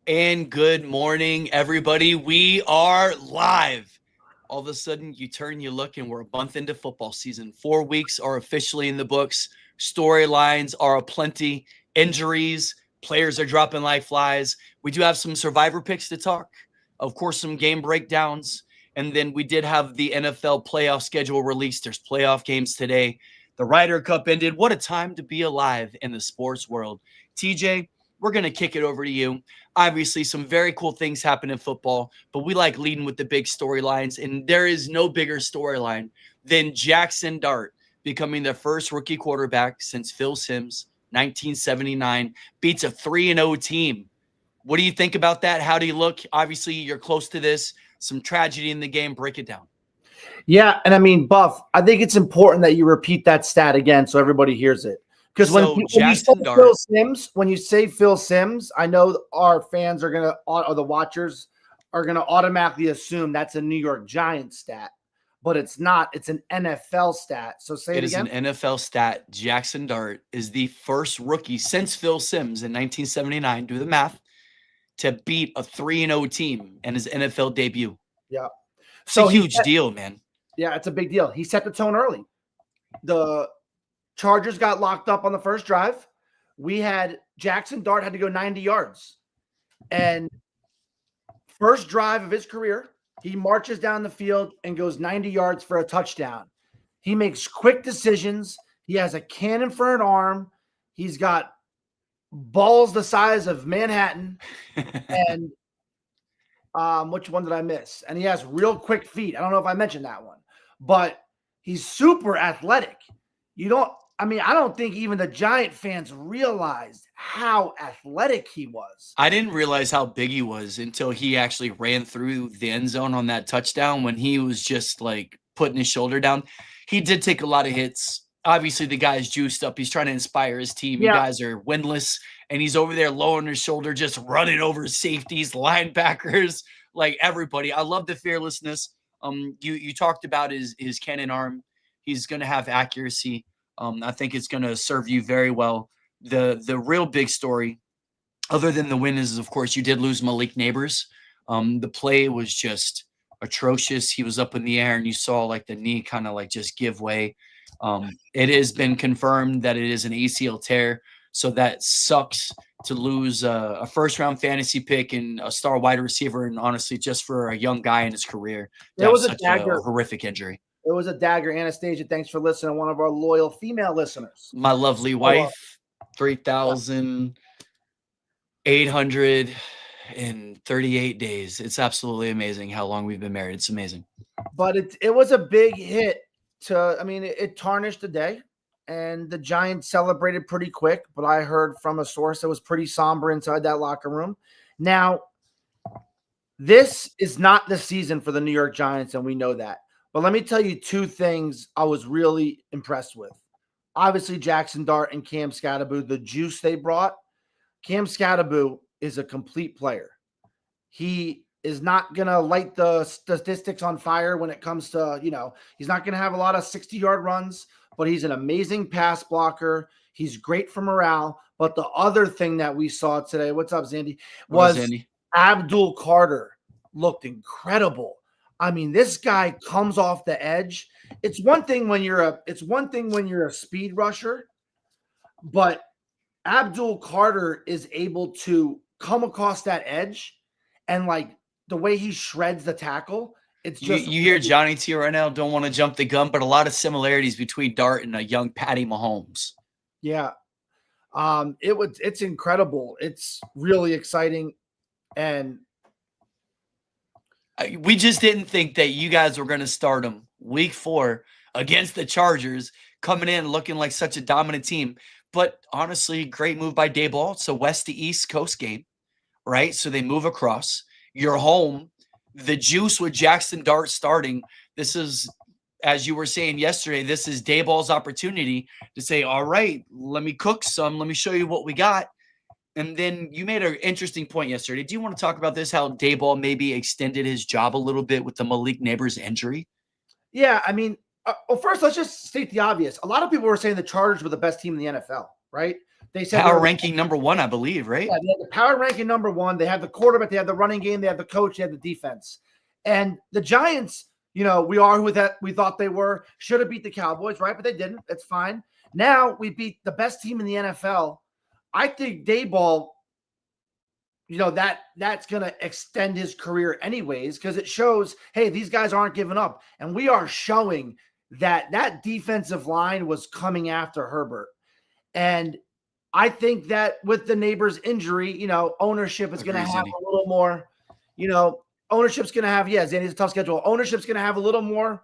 And good morning, everybody. We are live. All of a sudden, you turn, you look, and we're a month into football season. 4 weeks are officially in the books. Storylines are aplenty. Injuries, players are dropping like flies. We do have some survivor picks to talk. Of course, some game breakdowns. And then we did have the NFL playoff schedule released. There's playoff games today. The Ryder Cup ended. What a time to be alive in the sports world. TJ, we're going to kick it over to you. Obviously, some very cool things happen in football, but we like leading with the big storylines. And there is no bigger storyline than Jackson Dart becoming the first rookie quarterback since Phil Simms, 1979, beats a 3-0 team. What do you think about that? How do you look? Obviously, you're close to this. Some tragedy in the game. Break it down. Yeah, and I mean, Buff, I think it's important that you repeat that stat again so everybody hears it. Because when you say Phil Simms, I know our fans are gonna, or the watchers are gonna automatically assume that's a New York Giants stat, but it's not. It's an NFL stat. So say it again. It is an NFL stat. Jackson Dart is the first rookie since Phil Simms in 1979. Do the math to beat a 3-0 team in his NFL debut. Yeah, it's a huge deal, man. Yeah, it's a big deal. He set the tone early. The Chargers got locked up on the first drive. We had Jackson Dart had to go 90 yards. And first drive of his career, he marches down the field and goes 90 yards for a touchdown. He makes quick decisions. He has a cannon for an arm. He's got balls the size of Manhattan. And which one did I miss? And he has real quick feet. I don't know if I mentioned that one. But he's super athletic. I don't think even the Giant fans realized how athletic he was. I didn't realize how big he was until he actually ran through the end zone on that touchdown when he was just like putting his shoulder down. He did take a lot of hits. Obviously, the guy's juiced up. He's trying to inspire his team. Yeah. You guys are winless, and he's over there lowering his shoulder, just running over safeties, linebackers, like everybody. I love the fearlessness. You talked about his cannon arm. He's going to have accuracy. I think it's going to serve you very well. The real big story, other than the win, is, of course, you did lose Malik Neighbors. The play was just atrocious. He was up in the air, and you saw like the knee kind of like just give way. It has been confirmed that it is an ACL tear, so that sucks to lose a first-round fantasy pick and a star wide receiver, and honestly, just for a young guy in his career, that was such a horrific injury. It was a dagger. Anastasia, thanks for listening. One of our loyal female listeners. My lovely wife, 3,838 days. It's absolutely amazing how long we've been married. It's amazing. But it was a big hit. It tarnished the day, and the Giants celebrated pretty quick. But I heard from a source that was pretty somber inside that locker room. Now, this is not the season for the New York Giants, and we know that. But let me tell you two things I was really impressed with. Obviously, Jackson Dart and Cam Skattebo, the juice they brought. Cam Skattebo is a complete player. He is not going to light the statistics on fire when it comes to, he's not going to have a lot of 60-yard runs, but he's an amazing pass blocker. He's great for morale. But the other thing that we saw today, what's up, Zandy, was Abdul Carter looked incredible. I mean, this guy comes off the edge. It's one thing when you're a speed rusher, but Abdul Carter is able to come across that edge, and like the way he shreds the tackle, it's just you hear Johnny T right now. Don't want to jump the gun, but a lot of similarities between Dart and a young Patty Mahomes. Yeah, it's incredible. It's really exciting, and we just didn't think that you guys were going to start him week 4 against the Chargers, coming in looking like such a dominant team. But honestly, great move by Daboll. It's a west to east coast game, right? So they move across. You're home. The juice with Jackson Dart starting. This is, as you were saying yesterday, this is Daboll's opportunity to say, all right, let me cook some. Let me show you what we got. And then you made an interesting point yesterday. Do you want to talk about this, how Daboll maybe extended his job a little bit with the Malik Neighbors injury? Yeah, I mean, well, first, let's just state the obvious. A lot of people were saying the Chargers were the best team in the NFL. right? They said power ranking number 1, I believe, right? Yeah, they had the power ranking number 1. They have the quarterback, they have the running game, they have the coach, they have the defense. And the Giants, we are who we thought they were. Should have beat the Cowboys, right? But they didn't. It's fine. Now we beat the best team in the NFL. I think Daboll, that's going to extend his career anyways, because it shows, hey, these guys aren't giving up. And we are showing that defensive line was coming after Herbert. And I think that with the neighbor's injury, ownership is going to have a little more, ownership's going to have, Zanny's a tough schedule. Ownership's going to have a little more,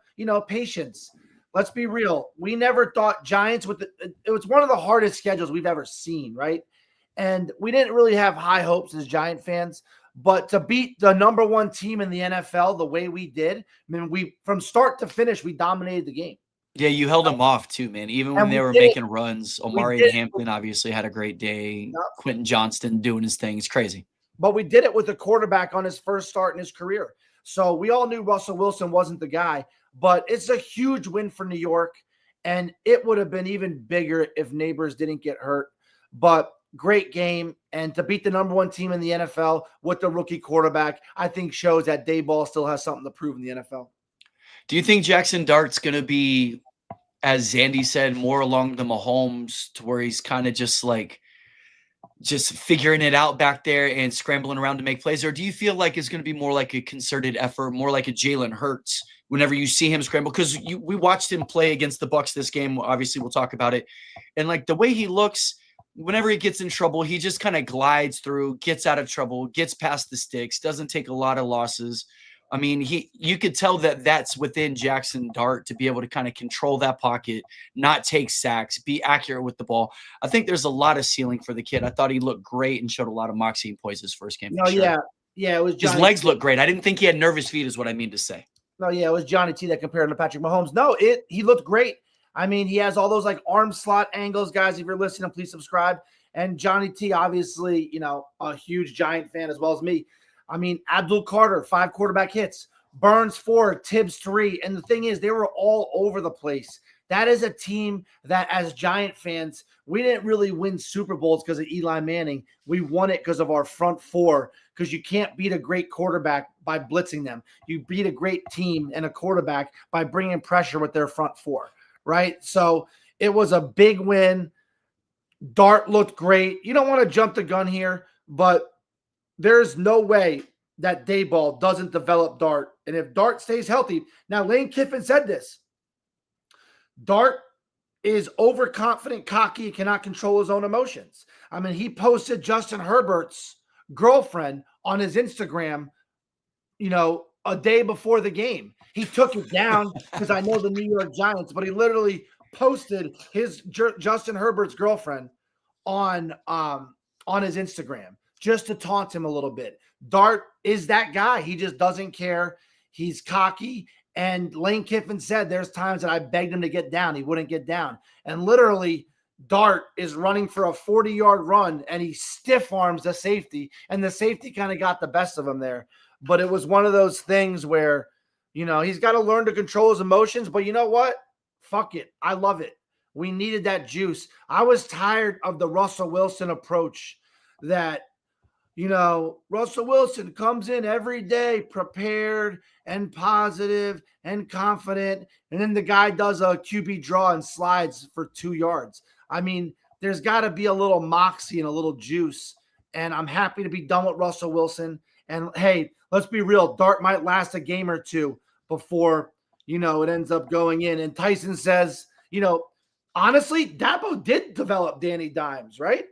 patience. Let's be real. We never thought Giants it was one of the hardest schedules we've ever seen, right? And we didn't really have high hopes as Giant fans, but to beat the number 1 team in the NFL the way we did, from start to finish, we dominated the game. Yeah, you held them off too, man. Even when they were making runs, Omari and Hampton obviously had a great day. Quentin Johnston doing his thing. It's crazy. But we did it with a quarterback on his first start in his career. So we all knew Russell Wilson wasn't the guy, but it's a huge win for New York, and it would have been even bigger if Neighbors didn't get hurt. But great game, and to beat the number 1 team in the NFL with the rookie quarterback, I think shows that Daboll still has something to prove in the NFL. Do you think Jackson Dart's going to be, as Zandy said, more along the Mahomes, to where he's kind of just figuring it out back there and scrambling around to make plays? Or do you feel like it's going to be more like a concerted effort, more like a Jalen Hurts whenever you see him scramble? Because we watched him play against the Bucs this game. Obviously, we'll talk about it. And the way he looks, whenever he gets in trouble, he just kind of glides through, gets out of trouble, gets past the sticks, doesn't take a lot of losses. I mean, you could tell that that's within Jackson Dart to be able to kind of control that pocket, not take sacks, be accurate with the ball. I think there's a lot of ceiling for the kid. I thought he looked great and showed a lot of moxie and poise his first game. Yeah, it was Johnny. His legs look great. I didn't think he had nervous feet, is what I mean to say. No, yeah, it was Johnny T that compared him to Patrick Mahomes. No, he looked great. I mean, he has all those arm slot angles, guys. If you're listening, please subscribe. And Johnny T, obviously, a huge Giant fan as well as me. I mean, Abdul Carter, 5 quarterback hits, Burns 4, Tibbs 3. And the thing is, they were all over the place. That is a team that, as Giant fans, we didn't really win Super Bowls because of Eli Manning. We won it because of our front 4, because you can't beat a great quarterback by blitzing them. You beat a great team and a quarterback by bringing pressure with their front 4, right? So it was a big win. Dart looked great. You don't want to jump the gun here, but there's no way that Daboll doesn't develop Dart. And if Dart stays healthy, now Lane Kiffin said this, Dart is overconfident, cocky, cannot control his own emotions. I mean, he posted Justin Herbert's girlfriend on his Instagram, a day before the game. He took it down because I know the New York Giants, but he literally posted his Justin Herbert's girlfriend on his Instagram just to taunt him a little bit. Dart is that guy. He just doesn't care. He's cocky. And Lane Kiffin said there's times that I begged him to get down. He wouldn't get down. And literally, Dart is running for a 40-yard run, and he stiff arms the safety, and the safety kind of got the best of him there. But it was one of those things where, he's got to learn to control his emotions. But you know what? Fuck it. I love it. We needed that juice. I was tired of the Russell Wilson approach that, Russell Wilson comes in every day prepared and positive and confident, and then the guy does a QB draw and slides for 2 yards. I mean, there's got to be a little moxie and a little juice, and I'm happy to be done with Russell Wilson. And, hey, let's be real. Dart might last a game or two before, it ends up going in. And Tyson says, honestly, Dabo did develop Danny Dimes, right?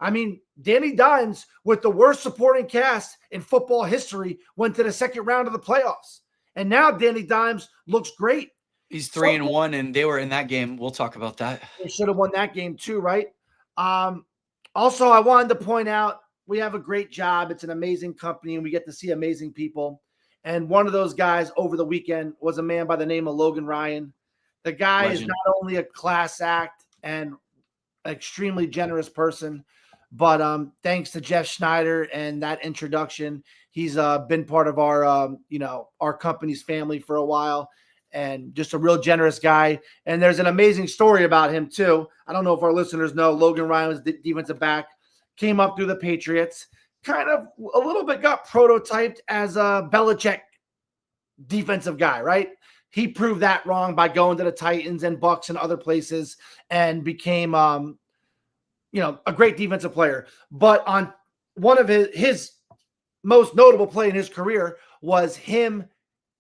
I mean, Danny Dimes, with the worst supporting cast in football history, went to the second round of the playoffs. And now Danny Dimes looks great. He's 3-1, and they were in that game. We'll talk about that. They should have won that game too, right? Also, I wanted to point out we have a great job. It's an amazing company, and we get to see amazing people. And one of those guys over the weekend was a man by the name of Logan Ryan. The guy is not only a class act and extremely generous person, but thanks to Jeff Schneider and that introduction, he's been part of our, our company's family for a while. and just a real generous guy. And there's an amazing story about him too. I don't know if our listeners know, Logan Ryan was the defensive back, came up through the Patriots, kind of a little bit got prototyped as a Belichick defensive guy, right? He proved that wrong by going to the Titans and Bucks and other places and became, a great defensive player. But on one of his most notable play in his career was him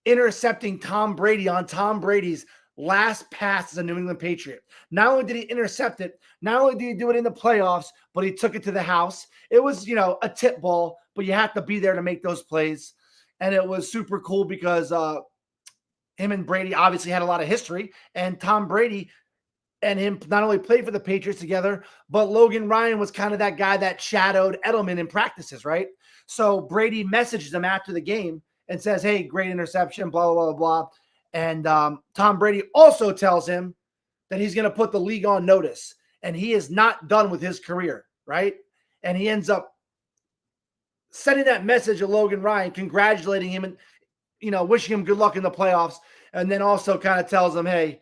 intercepting Tom Brady on Tom Brady's last pass as a New England Patriot. Not only did he intercept it, not only did he do it in the playoffs, but he took it to the house. It was, a tip ball, but you have to be there to make those plays. And it was super cool because him and Brady obviously had a lot of history, and Tom Brady and him not only played for the Patriots together, but Logan Ryan was kind of that guy that shadowed Edelman in practices, right? So Brady messages him after the game and says, hey, great interception, blah, blah, blah, blah. And Tom Brady also tells him that he's going to put the league on notice, and he is not done with his career, right? And he ends up sending that message to Logan Ryan, congratulating him and, wishing him good luck in the playoffs. And then also kind of tells him, hey,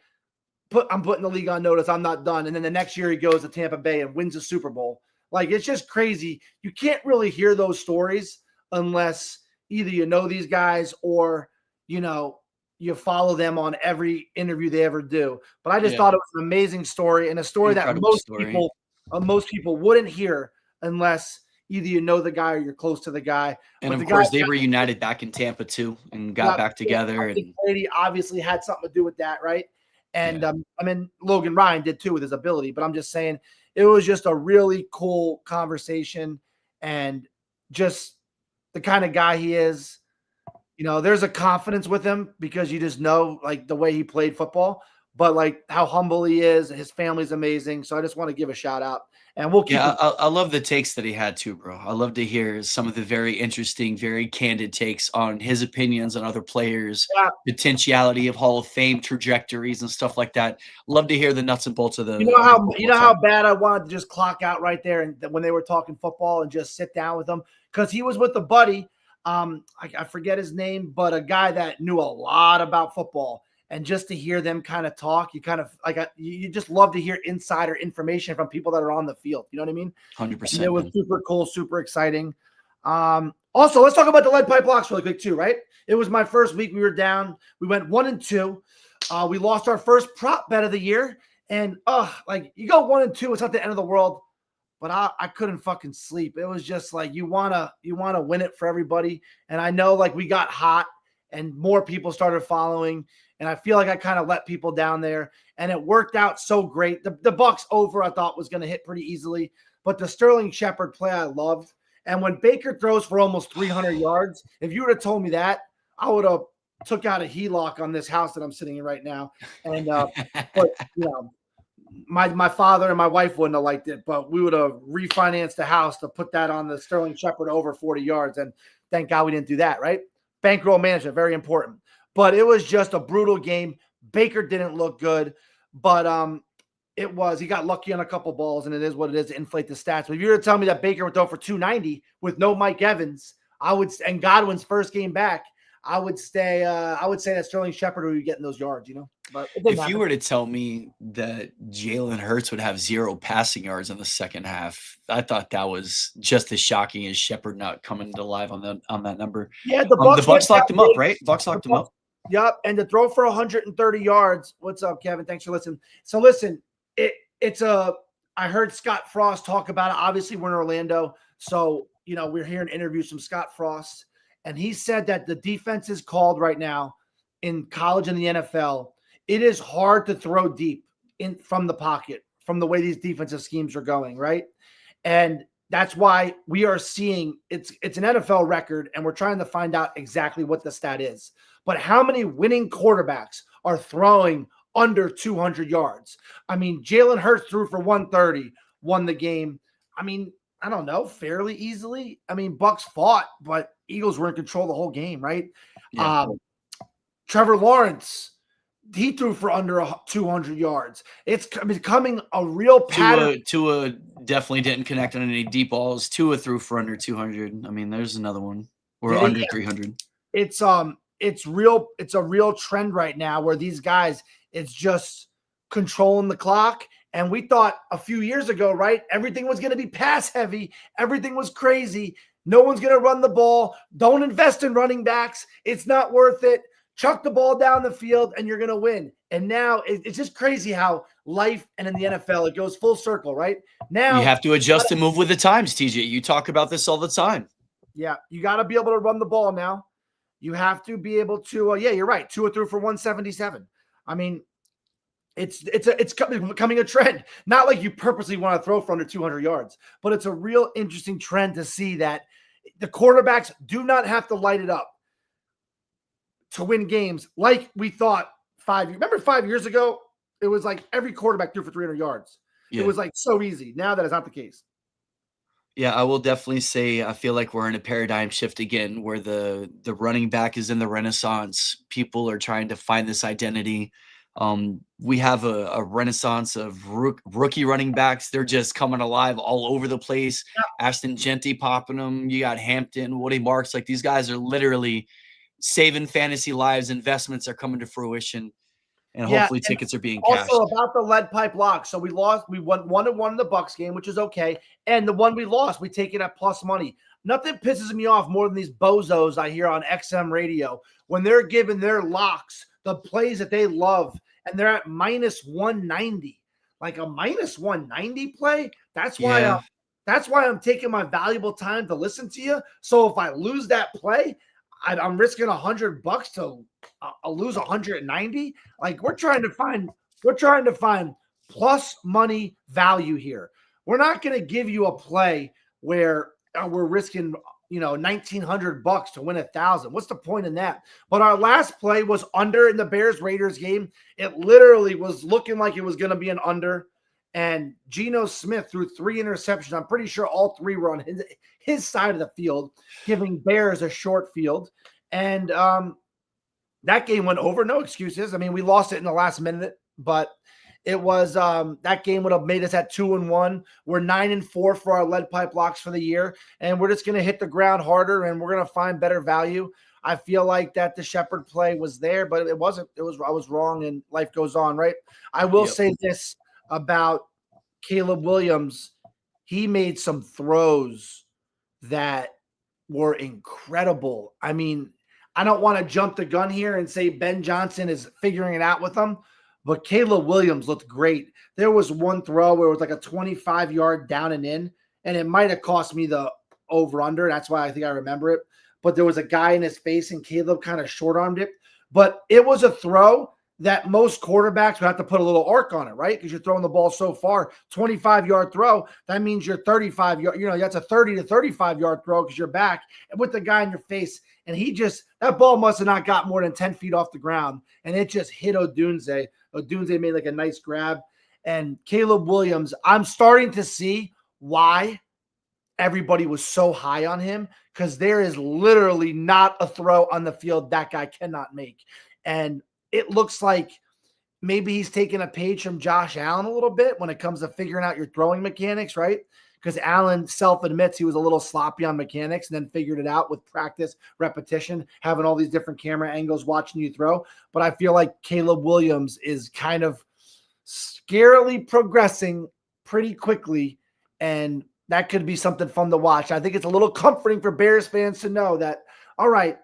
I'm putting the league on notice. I'm not done. And then the next year he goes to Tampa Bay and wins the Super Bowl. Like, it's just crazy. You can't really hear those stories unless either you know these guys or, you follow them on every interview they ever do. But I just thought it was an amazing story, and a story that most people wouldn't hear unless either you know the guy or you're close to the guy. And of course, they were united back in Tampa too and got back together. And Brady obviously had something to do with that, right? And Logan Ryan did too with his ability. But I'm just saying, it was just a really cool conversation, and just the kind of guy he is. There's a confidence with him because you just know, like, the way he played football, but like how humble he is. His family's amazing. So I just want to give a shout out, and we'll keep. I love the takes that he had too, bro. I love to hear some of the very interesting, very candid takes on his opinions on other players, potentiality of Hall of Fame trajectories and stuff like that. Love to hear the nuts and bolts of the. You know how bad I wanted to just clock out right there and when they were talking football and just sit down with him, because he was with a buddy. I forget his name, but a guy that knew a lot about football, and just to hear them kind of talk, you just love to hear insider information from people that are on the field. You know what I mean? 100%. It was super cool, super exciting. Also, let's talk about the lead pipe blocks really quick too, right? It was my first week. We were down. We went 1-2. We lost our first prop bet of the year, and you go 1-2, it's not the end of the world. But I couldn't fucking sleep. It was just like, you wanna win it for everybody. And I know, like, we got hot and more people started following, and I feel like I kind of let people down there, and it worked out so great. The Bucks over I thought was going to hit pretty easily, but the Sterling Shepard play I loved. And when Baker throws for almost 300 yards, if you would have told me that, I would have took out a HELOC on this house that I'm sitting in right now. And but my father and my wife wouldn't have liked it, but we would have refinanced the house to put that on the Sterling Shepard over 40 yards. And thank God we didn't do that, right? Bankroll management, very important. But it was just a brutal game. Baker didn't look good, but he got lucky on a couple balls, and it is what it is to inflate the stats. But if you were to tell me that Baker would throw for 290 with no Mike Evans, and Godwin's first game back, I would say that Sterling Shepard would be getting those yards, But if you were to tell me that Jalen Hurts would have 0 passing yards in the second half, I thought that was just as shocking as Shepard not coming to live on that number. Yeah, the Bucks locked him up, right? Bucks locked him up. Yep, and to throw for 130 yards. What's up, Kevin? Thanks for listening. So listen, I heard Scott Frost talk about it. Obviously, we're in Orlando, so we're hearing interviews from Scott Frost, and he said that the defense is called right now in college and the NFL. It is hard to throw deep from the pocket, from the way these defensive schemes are going, right? And that's why we are seeing it's an NFL record, and we're trying to find out exactly what the stat is. But how many winning quarterbacks are throwing under 200 yards? I mean, Jalen Hurts threw for 130, won the game. I mean, I don't know, fairly easily. I mean, Bucks fought, but Eagles were in control the whole game, right? Yeah. Trevor Lawrence, he threw for under 200 yards. It's becoming a real pattern. Tua definitely didn't connect on any deep balls. Tua threw for under 200. I mean, there's another one. Or under 300. It's it's real. It's a real trend right now where these guys, it's just controlling the clock. And we thought a few years ago, right, everything was going to be pass heavy. Everything was crazy. No one's going to run the ball. Don't invest in running backs. It's not worth it. Chuck the ball down the field and you're going to win. And now it's just crazy how life and in the NFL, it goes full circle, right? Now you have to adjust and move with the times, TJ. You talk about this all the time. Yeah, you got to be able to run the ball now. You have to be able to, yeah, you're right. 2 or 3 for 177. I mean, it's becoming a trend. Not like you purposely want to throw for under 200 yards, but it's a real interesting trend to see that the quarterbacks do not have to light it up to win games like we thought 5 years. Remember 5 years ago, it was like every quarterback threw for 300 yards. Yeah. It was like so easy. Now that is not the case. Yeah, I will definitely say I feel like we're in a paradigm shift again where the running back is in the renaissance. People are trying to find this identity. We have a renaissance of rookie running backs. They're just coming alive all over the place. Yeah. Ashton Genty popping them. You got Hampton, Woody Marks. Like these guys are literally saving fantasy lives. Investments are coming to fruition. And hopefully tickets are being cashed. Also about the lead pipe lock. So we won 1-1 in the Bucks game, which is okay. And the one we lost, we take it at plus money. Nothing pisses me off more than these bozos I hear on XM radio when they're giving their locks, the plays that they love, and they're at minus 190. Like a minus 190 play. That's why I'm taking my valuable time to listen to you. So if I lose that play, I'm risking $100 to lose 190. Like we're trying to find plus money value here. We're not going to give you a play where we're risking, $1,900 to win 1,000. What's the point in that? But our last play was under in the Bears-Raiders game. It literally was looking like it was going to be an under. And Geno Smith threw 3 interceptions. I'm pretty sure all 3 were on his side of the field, giving Bears a short field. And that game went over. No excuses. I mean, we lost it in the last minute, but it was that game would have made us at 2-1. We're 9-4 for our lead pipe locks for the year. And we're just going to hit the ground harder and we're going to find better value. I feel like that the Shepard play was there, but it wasn't. I was wrong and life goes on, right? I will say this about Caleb Williams. He made some throws that were incredible. I mean, I don't want to jump the gun here and say Ben Johnson is figuring it out with them, but Caleb Williams looked great. There was one throw where it was like a 25-yard down and in, and it might have cost me the over-under. That's why I think I remember it. But there was a guy in his face, and Caleb kind of short-armed it. But it was a throw that most quarterbacks would have to put a little arc on it, right? Because you're throwing the ball so far. 25-yard throw, that means you're 35-yard. That's a 30 to 35-yard throw because you're back and with the guy in your face. And that ball must have not got more than 10 feet off the ground. And it just hit Odunze. Odunze made like a nice grab. And Caleb Williams, I'm starting to see why everybody was so high on him, because there is literally not a throw on the field that guy cannot make. And it looks like maybe he's taking a page from Josh Allen a little bit when it comes to figuring out your throwing mechanics, right? Because Allen self-admits he was a little sloppy on mechanics and then figured it out with practice, repetition, having all these different camera angles watching you throw. But I feel like Caleb Williams is kind of scarily progressing pretty quickly, and that could be something fun to watch. I think it's a little comforting for Bears fans to know that, all right,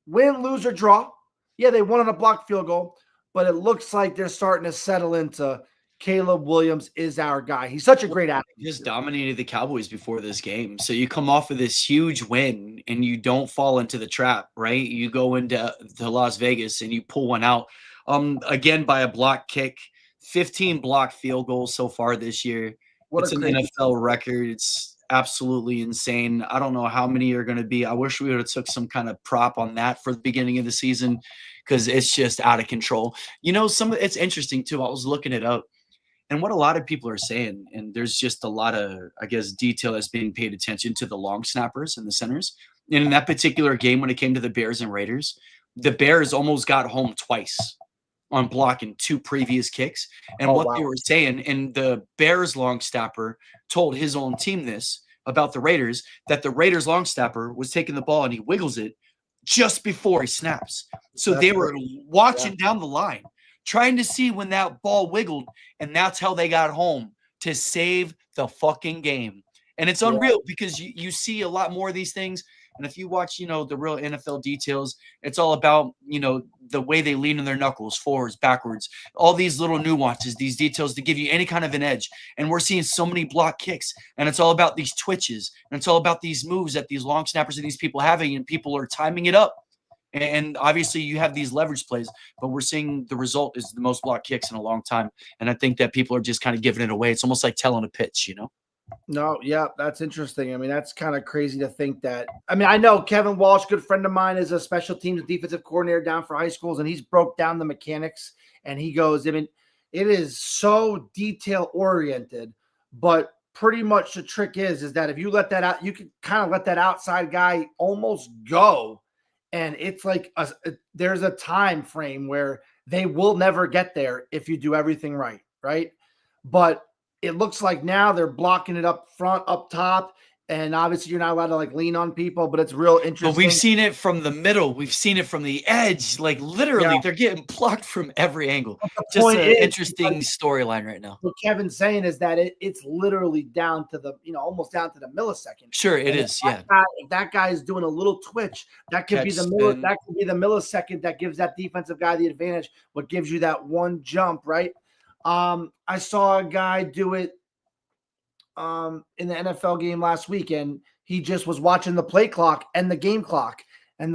win, lose, or draw. Yeah, they won on a blocked field goal, but it looks like they're starting to settle into Caleb Williams is our guy. He's such a great athlete. He just dominated the Cowboys before this game. So you come off of this huge win and you don't fall into the trap, right? You go into Las Vegas and you pull one out. Again, by a block kick, 15 blocked field goals so far this year. It's an NFL record. It's absolutely insane. I don't know how many are going to be. I wish we would have took some kind of prop on that for the beginning of the season, because it's just out of control. It's interesting too. I was looking it up, and what a lot of people are saying, and there's just a lot of, I guess, detail that's being paid attention to the long snappers and the centers. And in that particular game, when it came to the Bears and Raiders, the Bears almost got home twice on blocking 2 previous kicks. And they were saying, and the Bears long snapper told his own team this about the Raiders, that the Raiders long snapper was taking the ball and he wiggles it, just before he snaps. So That's they were great. watching down the line, trying to see when that ball wiggled, and that's how they got home to save the fucking game. And it's Yeah. unreal because you see a lot more of these things. And if you watch, the real NFL details, it's all about, the way they lean in their knuckles, forwards, backwards, all these little nuances, these details to give you any kind of an edge. And we're seeing so many block kicks, and it's all about these twitches, and it's all about these moves that these long snappers and these people having, and people are timing it up. And obviously you have these leverage plays, but we're seeing the result is the most block kicks in a long time. And I think that people are just kind of giving it away. It's almost like telling a pitch. No, yeah, that's interesting. I mean, that's kind of crazy to think that. I mean, I know Kevin Walsh, good friend of mine, is a special teams defensive coordinator down for high schools, and he's broke down the mechanics. And he goes, I mean, it is so detail oriented, but pretty much the trick is that if you let that out, you can kind of let that outside guy almost go, and it's like there's a time frame where they will never get there if you do everything right, right? But it looks like now they're blocking it up front, up top, and obviously you're not allowed to like lean on people, but it's real interesting. But we've seen it from the middle. We've seen it from the edge. Like literally, they're getting blocked from every angle. Just an interesting storyline right now. What Kevin's saying is that it's literally down to the, almost down to the millisecond. Sure, it is. Yeah. If that guy is doing a little twitch, that could be the millisecond that gives that defensive guy the advantage. What gives you that one jump, right? I saw a guy do it in the NFL game last week, and he just was watching the play clock and the game clock, and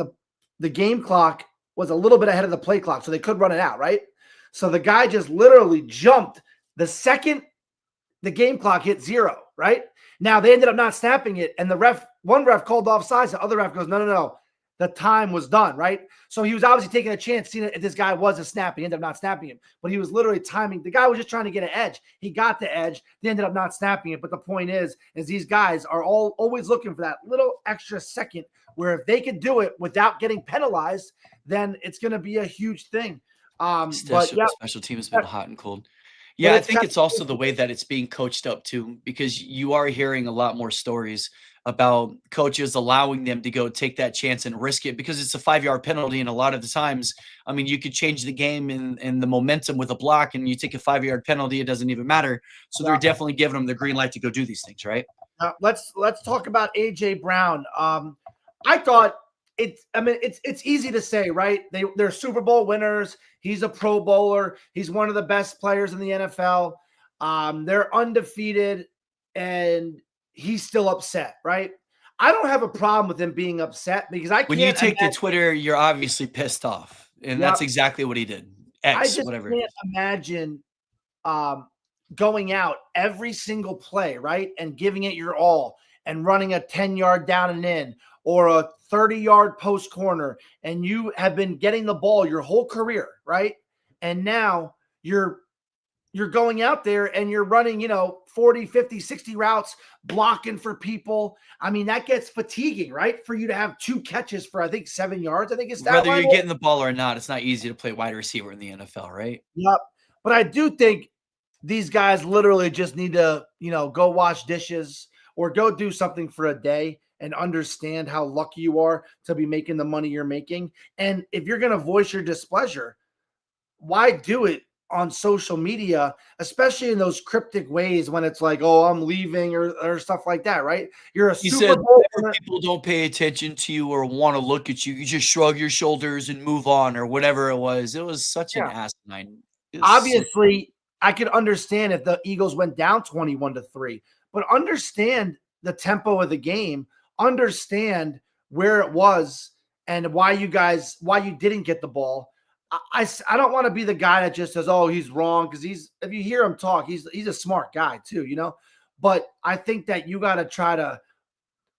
the game clock was a little bit ahead of the play clock, so they could run it out, right? So the guy just literally jumped the second the game clock hit 0, right? Now they ended up not snapping it, and one ref called offsides, the other ref goes, no. The time was done, right? So he was obviously taking a chance, seeing if this guy was a snap. He ended up not snapping him, but he was literally timing. The guy was just trying to get an edge. He got the edge. They ended up not snapping it. But the point is these guys are always looking for that little extra second where if they could do it without getting penalized, then it's going to be a huge thing. Special team has been hot and cold. Yeah, I think it's also the way that it's being coached up too, because you are hearing a lot more stories about coaches allowing them to go take that chance and risk it because it's a 5-yard penalty. And a lot of the times, I mean, you could change the game and the momentum with a block, and you take a 5-yard penalty, it doesn't even matter. So they're definitely giving them the green light to go do these things, right? Let's talk about AJ Brown. I thought it's easy to say, right? They're Super Bowl winners. He's a Pro Bowler. He's one of the best players in the NFL. They're undefeated, and he's still upset, right? I don't have a problem with him being upset because when you take to Twitter, you're obviously pissed off, and that's exactly what he did. I just can't imagine going out every single play, right, and giving it your all and running a 10-yard down and in or a 30-yard post corner, and you have been getting the ball your whole career, right? And now you're going out there and you're running, 40, 50, 60 routes, blocking for people. I mean, that gets fatiguing, right? For you to have 2 catches for, I think, 7 yards. I think it's that. Whether you're getting the ball or not, it's not easy to play wide receiver in the NFL, right? Yep. But I do think these guys literally just need to, go wash dishes or go do something for a day and understand how lucky you are to be making the money you're making. And if you're going to voice your displeasure, why do it on social media, especially in those cryptic ways when it's like, oh, I'm leaving or stuff like that, right? You're a Super Bowl winner. People don't pay attention to you or want to look at you. You just shrug your shoulders and move on or whatever it was. It was such an asinine. Obviously, I could understand if the Eagles went down 21-3, but understand the tempo of the game, understand where it was and why you didn't get the ball. I don't want to be the guy that just says, oh, he's wrong, because if you hear him talk, he's a smart guy too, But I think that you got to try to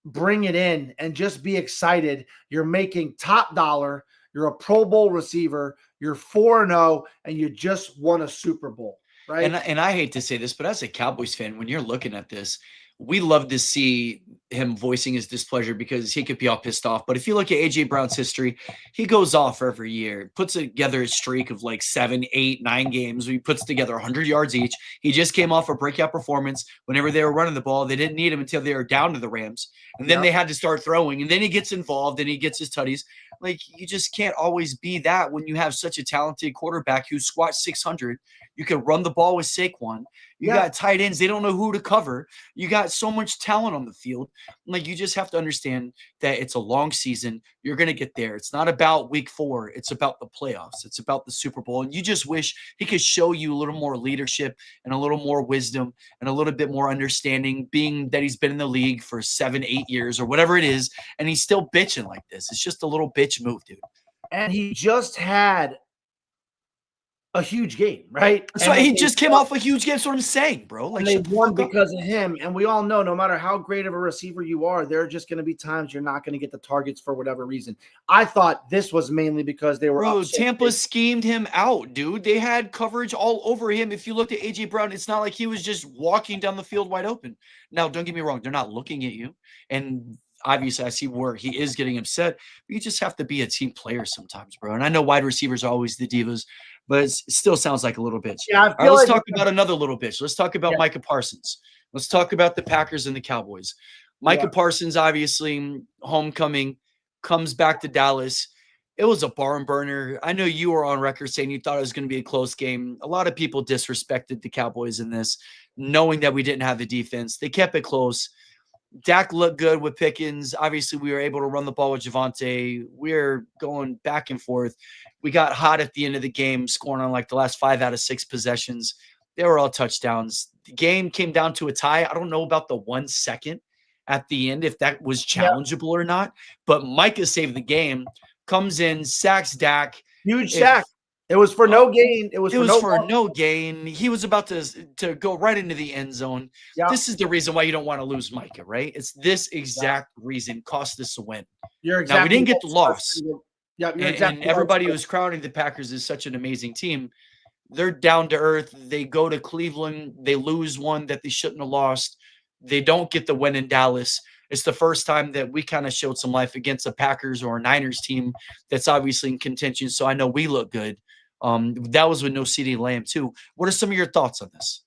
bring it in and just be excited. You're making top dollar. You're a Pro Bowl receiver. You're 4-0, and you just won a Super Bowl, right? And I hate to say this, but as a Cowboys fan, when you're looking at this, we love to see him voicing his displeasure because he could be all pissed off. But if you look at AJ Brown's history, he goes off every year, puts together a streak of like 7, 8, 9 games where he puts together 100 yards each. He just came off a breakout performance whenever they were running the ball. They didn't need him until they were down to the Rams. And then they had to start throwing. And then he gets involved and he gets his tutties. Like, you just can't always be that when you have such a talented quarterback who squats 600. You can run the ball with Saquon. You got tight ends. They don't know who to cover. You got so much talent on the field. Like, you just have to understand that it's a long season. You're going to get there. It's not about week 4. It's about the playoffs. It's about the Super Bowl. And you just wish he could show you a little more leadership and a little more wisdom and a little bit more understanding, being that he's been in the league for 7, 8 years or whatever it is. And he's still bitching like this. It's just a little bitch move, dude. And he just had a huge game, right? So he just came off a huge game. That's what I'm saying, bro. Like, they won because of him. And we all know, no matter how great of a receiver you are, there are just going to be times you're not going to get the targets for whatever reason. I thought this was mainly because they were. Bro, Tampa schemed him out, dude. They had coverage all over him. If you looked at AJ Brown, it's not like he was just walking down the field wide open. Now, don't get me wrong. They're not looking at you. And obviously, I see where he is getting upset. But you just have to be a team player sometimes, bro. And I know wide receivers are always the divas, but it still sounds like a little bitch. Yeah, all right, let's talk about another little bitch. Let's talk about Micah Parsons. Let's talk about the Packers and the Cowboys. Micah Parsons, obviously, homecoming, comes back to Dallas. It was a barn burner. I know you were on record saying you thought it was going to be a close game. A lot of people disrespected the Cowboys in this, knowing that we didn't have the defense. They kept it close. Dak looked good with Pickens. Obviously, we were able to run the ball with Javonte. We're going back and forth. We got hot at the end of the game, scoring on like the last 5 out of 6 possessions. They were all touchdowns. The game came down to a tie. I don't know about the 1 second at the end, if that was challengeable or not. But Micah saved the game, comes in, sacks Dak. Huge sack. It was for no gain. It was for no gain. He was about to go right into the end zone. Yeah. This is the reason why you don't want to lose Micah, right? It's this exact reason cost us a win. You're exactly now, we didn't get the loss. Yeah, and everybody was crowning the Packers as such an amazing team. They're down to earth. They go to Cleveland. They lose one that they shouldn't have lost. They don't get the win in Dallas. It's the first time that we kind of showed some life against a Packers or a Niners team that's obviously in contention. So I know we look good. That was with no CeeDee Lamb too. What are some of your thoughts on this?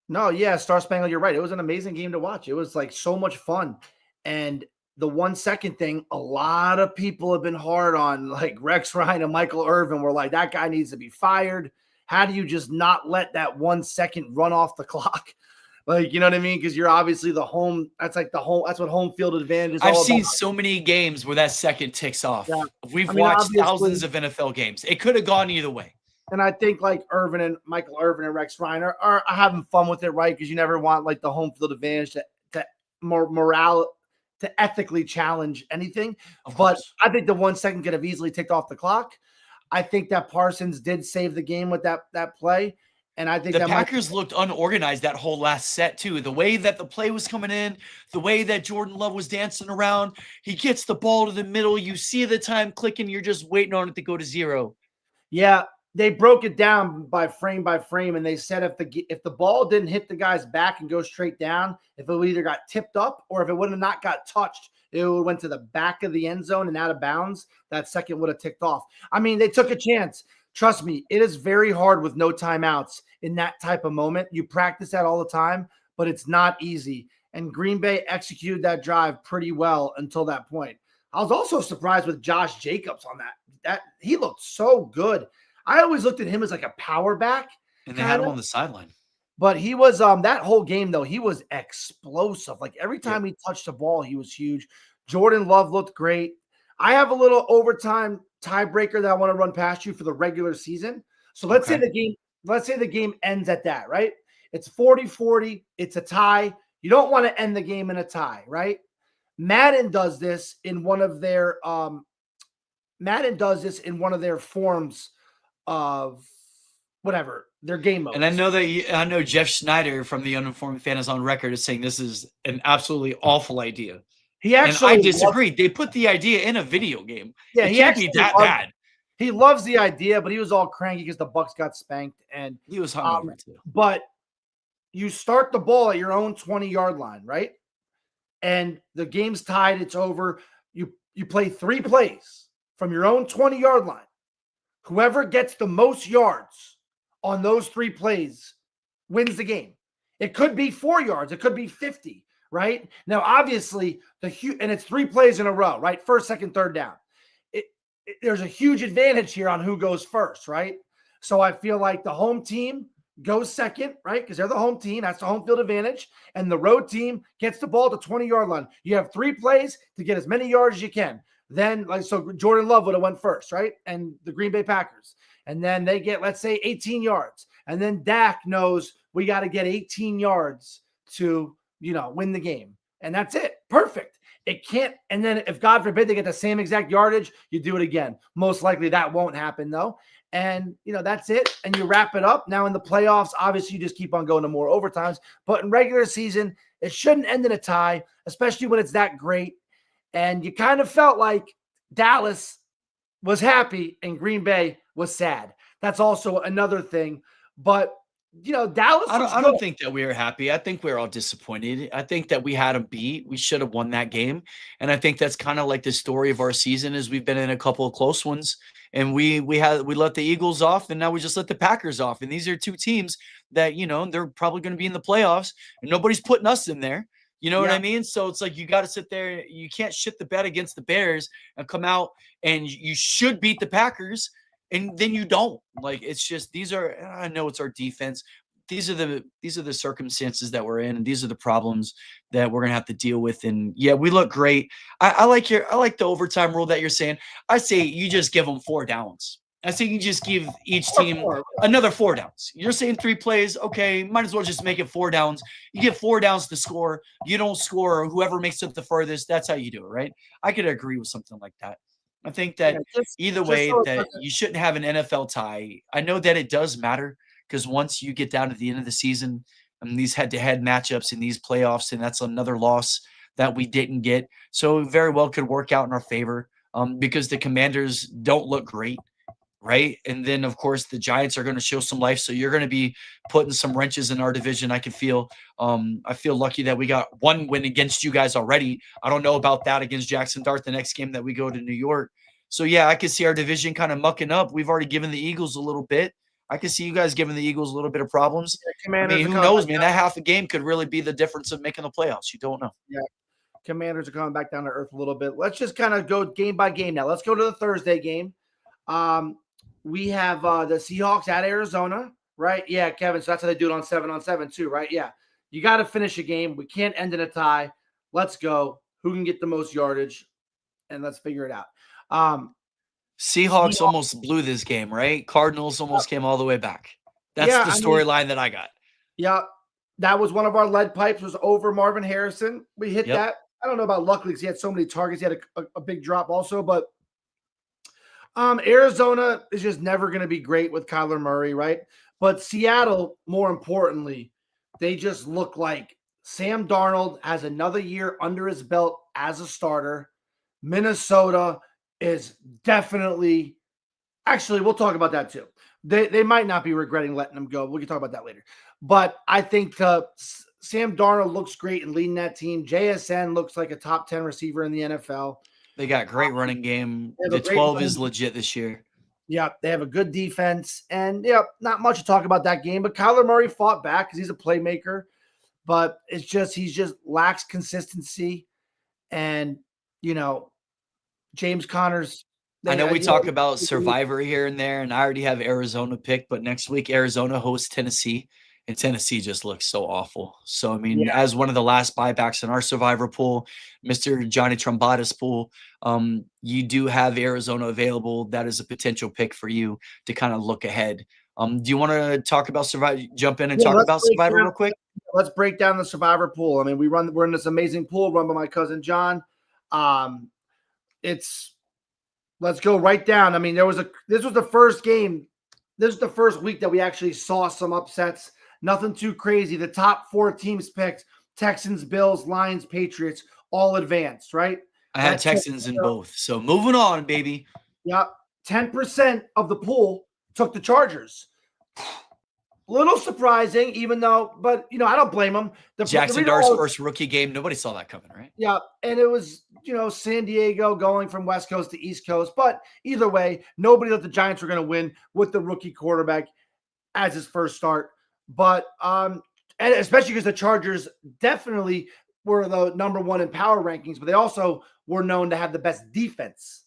No, yeah, Star Spangled, you're right. It was an amazing game to watch. It was like so much fun. And the 1 second thing, a lot of people have been hard on, like Rex Ryan and Michael Irvin were like, that guy needs to be fired. How do you just not let that 1 second run off the clock? Like, you know what I mean? Because you're obviously the home. That's like the home. That's what home field advantage is. I've seen so many games where that second ticks off. Yeah. We've watched thousands of NFL games. It could have gone either way. And I think like Michael Irvin and Rex Ryan are having fun with it, right? Because you never want like the home field advantage to morale to ethically challenge anything. But I think the 1 second could have easily ticked off the clock. I think that Parsons did save the game with that play. And I think the Packers looked unorganized that whole last set too. The way that the play was coming in, the way that Jordan Love was dancing around, he gets the ball to the middle. You see the time clicking. You're just waiting on it to go to 0. Yeah, they broke it down by frame, and they said if the ball didn't hit the guy's back and go straight down, if it either got tipped up or if it would have not got touched, it would went to the back of the end zone and out of bounds. That second would have ticked off. I mean, they took a chance. Trust me, it is very hard with no timeouts in that type of moment. You practice that all the time, but it's not easy. And Green Bay executed that drive pretty well until that point. I was also surprised with Josh Jacobs on that. He looked so good. I always looked at him as like a power back. And they had him on the sideline. But he was that whole game, though, he was explosive. Like every time he touched the ball, he was huge. Jordan Love looked great. I have a little overtime tiebreaker that I want to run past you for the regular season. So let's say the game ends at that, right? It's 40-40. It's a tie. You don't want to end the game in a tie, right? Madden does this in one of their forms of whatever their game modes. And I know Jeff Schneider from the Uninformed Fan is on record as saying this is an absolutely awful idea. He actually, and I disagree. They put the idea in a video game. Yeah, it can't be that bad. He loves the idea, but he was all cranky because the Bucs got spanked, and he was hungover too. But you start the ball at your own 20-yard line, right? And the game's tied, it's over. You play 3 plays from your own 20-yard line. Whoever gets the most yards on those 3 plays wins the game. It could be 4 yards. It could be 50, right? Now, obviously, and it's 3 plays in a row, right? First, second, third down. There's a huge advantage here on who goes first, right? So I feel like the home team goes second, right? Because they're the home team. That's the home field advantage. And the road team gets the ball to 20-yard line. You have 3 plays to get as many yards as you can. Then, so Jordan Love would have went first, right? And the Green Bay Packers. And then they get, let's say, 18 yards. And then Dak knows we got to get 18 yards to, win the game. And that's it. Perfect. It can't. And then if God forbid they get the same exact yardage, you do it again. Most likely that won't happen though. And, that's it. And you wrap it up. Now in the playoffs, obviously you just keep on going to more overtimes. But in regular season, it shouldn't end in a tie, especially when it's that great. And you kind of felt like Dallas was happy and Green Bay was sad. That's also another thing. But, Dallas. I don't think that we were happy. I think we were all disappointed. I think that we had them beat. We should have won that game. And I think that's kind of like the story of our season is we've been in a couple of close ones. And we let the Eagles off, and now we just let the Packers off. And these are 2 teams that, they're probably going to be in the playoffs, and nobody's putting us in there. You know what I mean? So it's like you got to sit there. You can't shit the bed against the Bears and come out and you should beat the Packers, and then you don't. Like, it's just I know it's our defense. These are the circumstances that we're in, and these are the problems that we're gonna have to deal with. And yeah, we look great. I like the overtime rule that you're saying. I say you just give them 4 downs. I say you just give each team another 4 downs. You're saying 3 plays, okay? Might as well just make it 4 downs. You get 4 downs to score. You don't score, or whoever makes it the furthest. That's how you do it, right? I could agree with something like that. I think that either way, that you shouldn't have an NFL tie. I know that it does matter. Because once you get down to the end of the season, these head-to-head matchups in these playoffs, and that's another loss that we didn't get. So it very well could work out in our favor because the Commanders don't look great, right? And then, of course, the Giants are going to show some life. So you're going to be putting some wrenches in our division. I can feel I feel lucky that we got 1 win against you guys already. I don't know about that against Jackson Dart the next game that we go to New York. So, yeah, I can see our division kind of mucking up. We've already given the Eagles a little bit. I can see you guys giving the Eagles a little bit of problems. Yeah, I mean, who knows, man? That half a game could really be the difference of making the playoffs. You don't know. Yeah. Commanders are coming back down to earth a little bit. Let's just kind of go game by game now. Let's go to the Thursday game. We have the Seahawks at Arizona, right? Yeah, Kevin. So that's how they do it on 7-on-7 too, right? Yeah. You got to finish a game. We can't end in a tie. Let's go. Who can get the most yardage? And let's figure it out. Seahawks almost blew this game, right? Cardinals almost came all the way back. That's the storyline that I got. Yeah, that was one of our lead pipes was over Marvin Harrison. We hit that. I don't know about luckily because he had so many targets. He had a big drop also, but Arizona is just never going to be great with Kyler Murray, right? But Seattle, more importantly, they just look like Sam Darnold has another year under his belt as a starter. Minnesota is definitely – actually, we'll talk about that too. They might not be regretting letting him go. We can talk about that later. But I think Sam Darnold looks great in leading that team. JSN looks like a top 10 receiver in the NFL. They got great running game. The 12 is legit this year. Yeah, they have a good defense. And, not much to talk about that game. But Kyler Murray fought back because he's a playmaker. But it's just he just lacks consistency. And, James Conner's. I know we talk about Survivor here and there, and I already have Arizona picked, but next week Arizona hosts Tennessee, and Tennessee just looks so awful. So, I mean, as one of the last buybacks in our Survivor pool, Mr. Johnny Trombada's pool, you do have Arizona available. That is a potential pick for you to kind of look ahead. Do you want to talk about Survivor? Jump in and talk about Survivor real quick? Let's break down the Survivor pool. I mean, we're in this amazing pool run by my cousin John. Let's go right down. I mean, this was the first game. This is the first week that we actually saw some upsets. Nothing too crazy. The top 4 teams picked: Texans, Bills, Lions, Patriots, all advanced, right? I had Texans in both. So moving on, baby. Yeah. 10% of the pool took the Chargers. Little surprising, even though, but I don't blame him. Jackson Dart's first rookie game, nobody saw that coming, right? Yeah, and it was San Diego going from West Coast to East Coast, but either way, nobody thought the Giants were going to win with the rookie quarterback as his first start. But and especially because the Chargers definitely were the number one in power rankings, but they also were known to have the best defense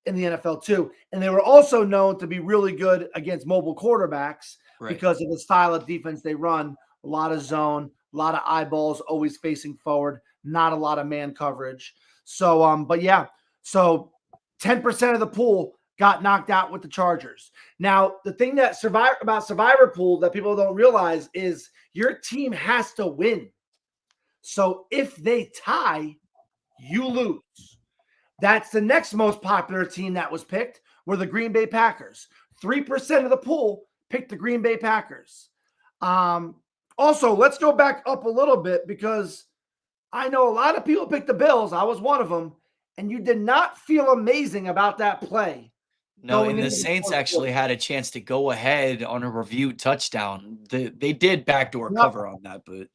in the NFL too, and they were also known to be really good against mobile quarterbacks. Right. Because of the style of defense they run, a lot of zone, a lot of eyeballs always facing forward, not a lot of man coverage. So, but yeah, so 10% of the pool got knocked out with the Chargers. Now, the thing that about Survivor Pool that people don't realize is your team has to win. So if they tie, you lose. That's the next most popular team that was picked were the Green Bay Packers. 3% of the pool picked the Green Bay Packers. Also, let's go back up a little bit because I know a lot of people picked the Bills. I was one of them. And you did not feel amazing about that play. No, and the Saints actually had a chance to go ahead on a reviewed touchdown. They did backdoor cover on that, but.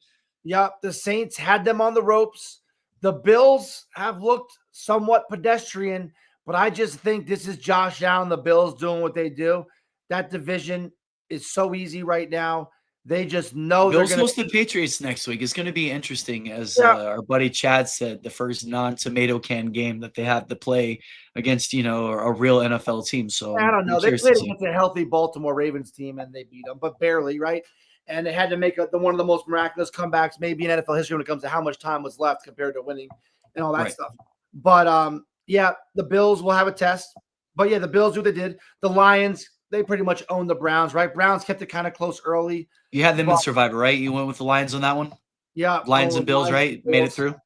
Yep, the Saints had them on the ropes. The Bills have looked somewhat pedestrian, but I just think this is Josh Allen, the Bills doing what they do. That division is so easy right now. They just know they're going to host the Patriots next week. It's going to be interesting, as our buddy Chad said, the first non-tomato can game that they have to play against, a real NFL team. So I don't know. They played against a healthy Baltimore Ravens team and they beat them, but barely, right? And they had to make one of the most miraculous comebacks maybe in NFL history when it comes to how much time was left compared to winning and all that stuff. But yeah, the Bills will have a test. But yeah, the Bills do what they did. The Lions, they pretty much owned the Browns, right? Browns kept it kind of close early. You had them in Survivor, right? You went with the Lions on that one? Yeah. Lions and Bills, right? Made it through?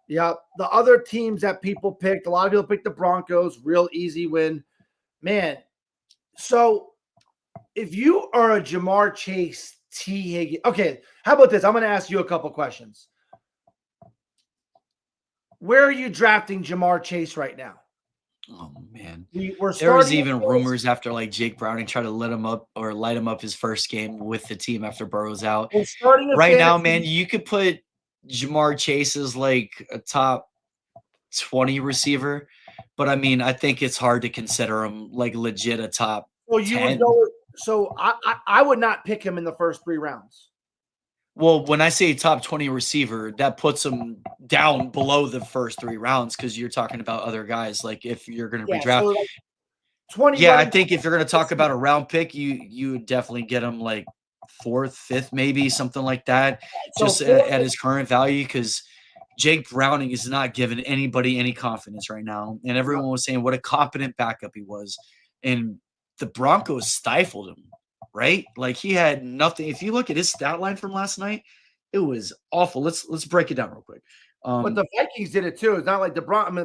Yeah. The other teams that people picked, a lot of people picked the Broncos, real easy win. Man, so if you are a Jamar Chase, T. Higgins, okay, how about this? I'm going to ask you a couple questions. Where are you drafting Jamar Chase right now? Oh man, there was even rumors after like Jake Browning tried to light him up his first game with the team after Burrow's out. Right now, man, you could put Jamar Chase as like a top 20 receiver, but I mean, I think it's hard to consider him like legit a top. Well, you 10. Would go. So I would not pick him in the first 3 rounds. Well, when I say top 20 receiver, that puts him down below the first 3 rounds because you're talking about other guys. Like if you're going to redraft, so like 20. Yeah, I think if you're going to talk about a round pick, you would definitely get him like 4th, 5th, maybe something like that, just at his current value. Because Jake Browning is not giving anybody any confidence right now, and everyone was saying what a competent backup he was, and the Broncos stifled him. Right? Like he had nothing. If you look at his stat line from last night, it was awful. Let's break it down real quick. But the Vikings did it too. It's not like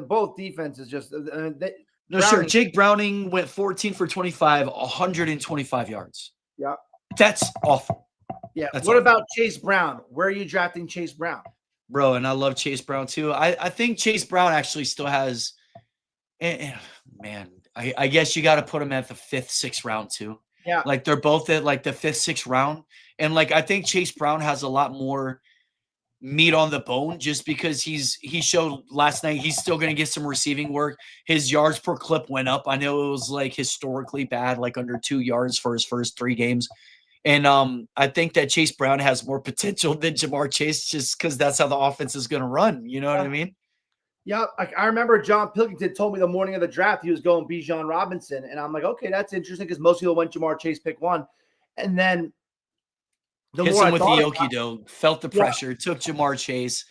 both defenses just. Sure. Jake Browning went 14 for 25, 125 yards. Yeah. That's awful. Yeah. What about Chase Brown? Where are you drafting Chase Brown? Bro, and I love Chase Brown too. I think Chase Brown actually still has. Man, I guess you got to put him at the 5th, 6th round too. Yeah. Like they're both at like the 5th, 6th round. And like I think Chase Brown has a lot more meat on the bone just because he showed last night he's still going to get some receiving work. His yards per clip went up. I know it was like historically bad, like under 2 yards for his first 3 games. And I think that Chase Brown has more potential than Jamar Chase just because that's how the offense is going to run. You know what I mean? Yeah, I remember John Pilkington told me the morning of the draft he was going Bijan Robinson, and I'm like, okay, that's interesting because most people went Jamar Chase pick 1, and then the more I thought about it, though, felt the pressure, took Jamar Chase.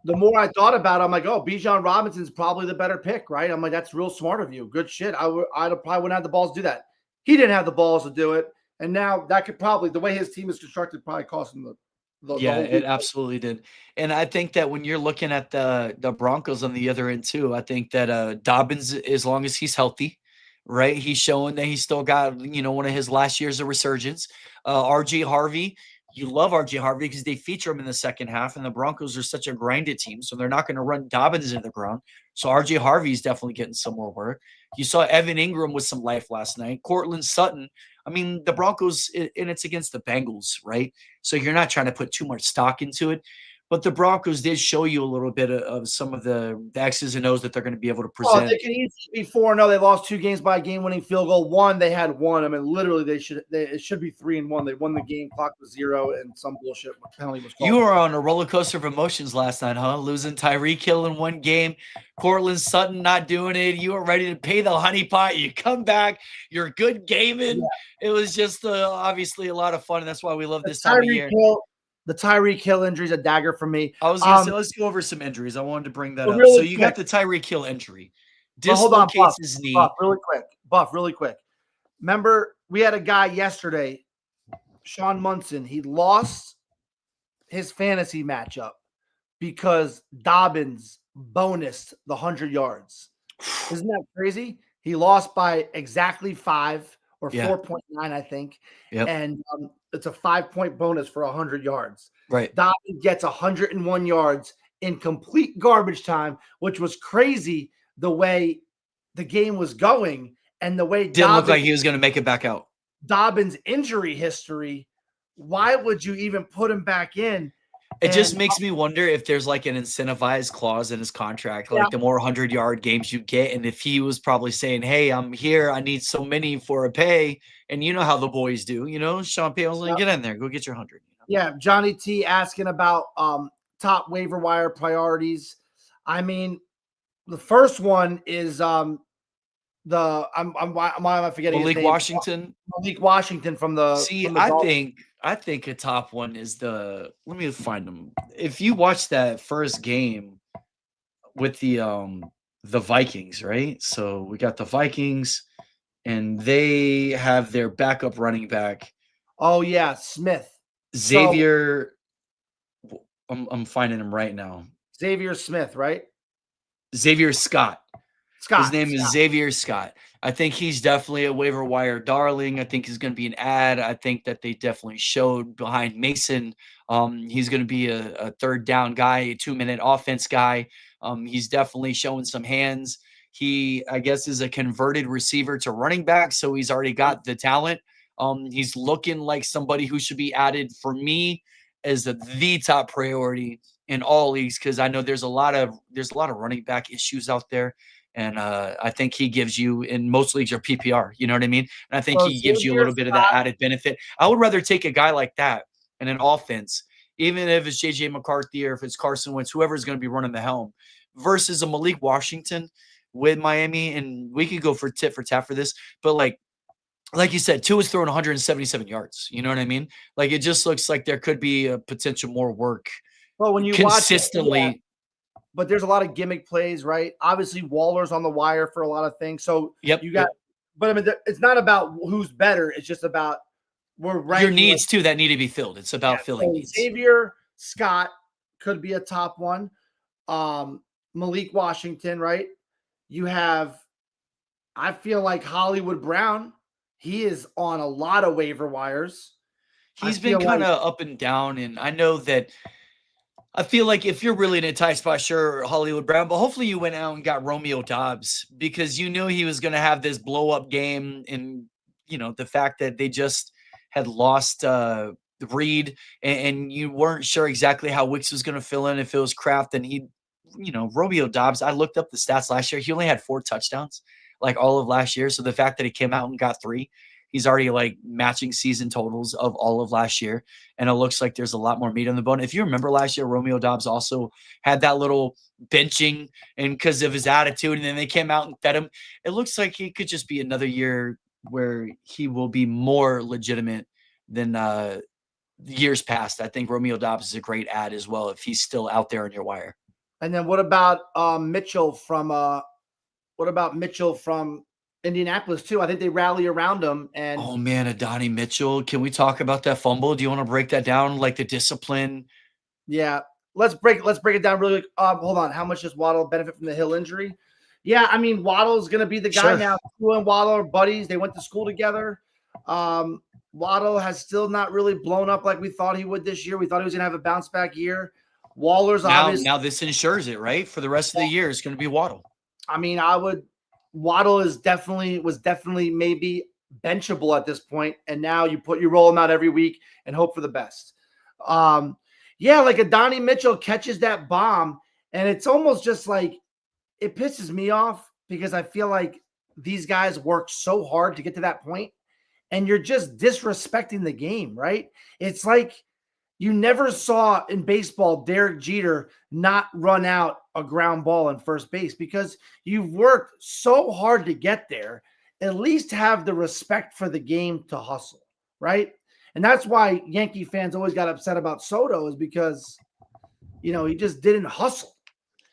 The more I thought about it, I'm like, oh, Bijan Robinson's probably the better pick, right? I'm like, that's real smart of you. Good shit. I probably wouldn't have the balls to do that. He didn't have the balls to do it, and now that could probably the way his team is constructed probably cost him the it absolutely did. And I think that when you're looking at the Broncos on the other end too, I think that Dobbins, as long as he's healthy, right? He's showing that he's still got, one of his last years of resurgence. RJ Harvey, you love RJ Harvey because they feature him in the second half, and the Broncos are such a grinded team, so they're not going to run Dobbins into the ground. So RJ Harvey is definitely getting some more work. You saw Evan Ingram with some life last night. Cortland Sutton. I mean, the Broncos, and it's against the Bengals, right? So you're not trying to put too much stock into it. But the Broncos did show you a little bit of some of the X's and O's that they're going to be able to Oh, present. they can easily be 4-0. They lost 2 games by a game-winning field goal. One, they had one. I mean, literally, it should be 3-1. They won the game. Clock was 0, and some bullshit penalty was called. You were on a roller coaster of emotions last night, huh? Losing Tyreek Hill in one game, Cortland Sutton not doing it. You were ready to pay the honeypot. You come back. You're good gaming. Yeah. It was just obviously a lot of fun, and that's why we love this time of year. The Tyreek Hill injury is a dagger for me. I was going to say, let's go over some injuries. I wanted to bring that up. Really so you got the Tyreek Hill injury. Hold on, Dislocates his knee. Buff, really quick. Remember, we had a guy yesterday, Sean Munson. He lost his fantasy matchup because Dobbins bonused the 100 yards. Isn't that crazy? He lost by exactly 5 or 4.9, I think. Yep. And it's a 5-point bonus for 100 yards. Right. Dobbins gets 101 yards in complete garbage time, which was crazy the way the game was going and the way didn't look like he was going to make it back out. Dobbins' injury history. Why would you even put him back in? It just makes me wonder if there's like an incentivized clause in his contract, like the more 100-yard games you get. And if he was probably saying, hey, I'm here, I need so many for a pay. And you know how the boys do, Sean Payton was like, get in there, go get your 100. Yeah. Johnny T asking about top waiver wire priorities. I mean, the first one is I'm forgetting Malik his name. Washington. Malik Washington from the I think a top one is let me find them. If you watch that first game with the Vikings, right? So we got the Vikings and they have their backup running back. Oh yeah, Smith. Xavier. I'm finding him right now. Xavier Smith, right? Xavier Scott. His name is Xavier Scott. I think he's definitely a waiver wire darling. I think he's going to be an ad. I think that they definitely showed behind Mason. He's going to be a third down guy, a 2-minute offense guy. He's definitely showing some hands. He, I guess, is a converted receiver to running back, so he's already got the talent. He's looking like somebody who should be added for me as the top priority in all leagues because I know there's a lot of running back issues out there. And I think he gives you, in most leagues, your PPR. You know what I mean? And I think he gives you a little bit of that added benefit. I would rather take a guy like that in an offense, even if it's J.J. McCarthy or if it's Carson Wentz, whoever's going to be running the helm, versus a Malik Washington with Miami. And we could go for tit for tat for this. But like you said, Tua is throwing 177 yards. You know what I mean? Like it just looks like there could be a potential more work. Well, when you consistently. Watch it, but there's a lot of gimmick plays, right? Obviously, Waller's on the wire for a lot of things. So you got, but I mean, it's not about who's better. It's just about your needs too that need to be filled. It's about filling needs. Xavier Scott could be a top one. Malik Washington, right? You have, I feel like Hollywood Brown. He is on a lot of waiver wires. He's been kind of up and down, and I know that. I feel like if you're really in a tight spot, sure, Hollywood Brown, but hopefully you went out and got Romeo Doubs because you knew he was going to have this blow-up game and, the fact that they just had lost Reed and you weren't sure exactly how Wicks was going to fill in if it was Kraft. And Romeo Doubs, I looked up the stats last year. He only had 4 touchdowns like all of last year. So the fact that he came out and got 3, he's already like matching season totals of all of last year. And it looks like there's a lot more meat on the bone. If you remember last year, Romeo Doubs also had that little benching and because of his attitude. And then they came out and fed him. It looks like he could just be another year where he will be more legitimate than years past. I think Romeo Doubs is a great ad as well if he's still out there on your wire. And then what about Mitchell from Indianapolis too? I think they rally around him. And oh man, Adonai Mitchell. Can we talk about that fumble? Do you want to break that down, like the discipline? Yeah, let's break it down really quick. Hold on. How much does Waddle benefit from the Hill injury? Yeah, I mean Waddle's going to be the guy now. Tua and Waddle are buddies. They went to school together. Waddle has still not really blown up like we thought he would this year. We thought he was going to have a bounce back year. Waller's obviously. Now this ensures it, right? For the rest of the year, it's going to be Waddle. I mean, Waddle was definitely maybe benchable at this point, and now you roll him out every week and hope for the best. Yeah, like Adonai Mitchell catches that bomb, and it's almost just like it pisses me off because I feel like these guys work so hard to get to that point, and you're just disrespecting the game, right? It's like you never saw in baseball Derek Jeter not run out a ground ball in first base because you've worked so hard to get there. At least have the respect for the game to hustle, right? And that's why Yankee fans always got upset about Soto is because, he just didn't hustle.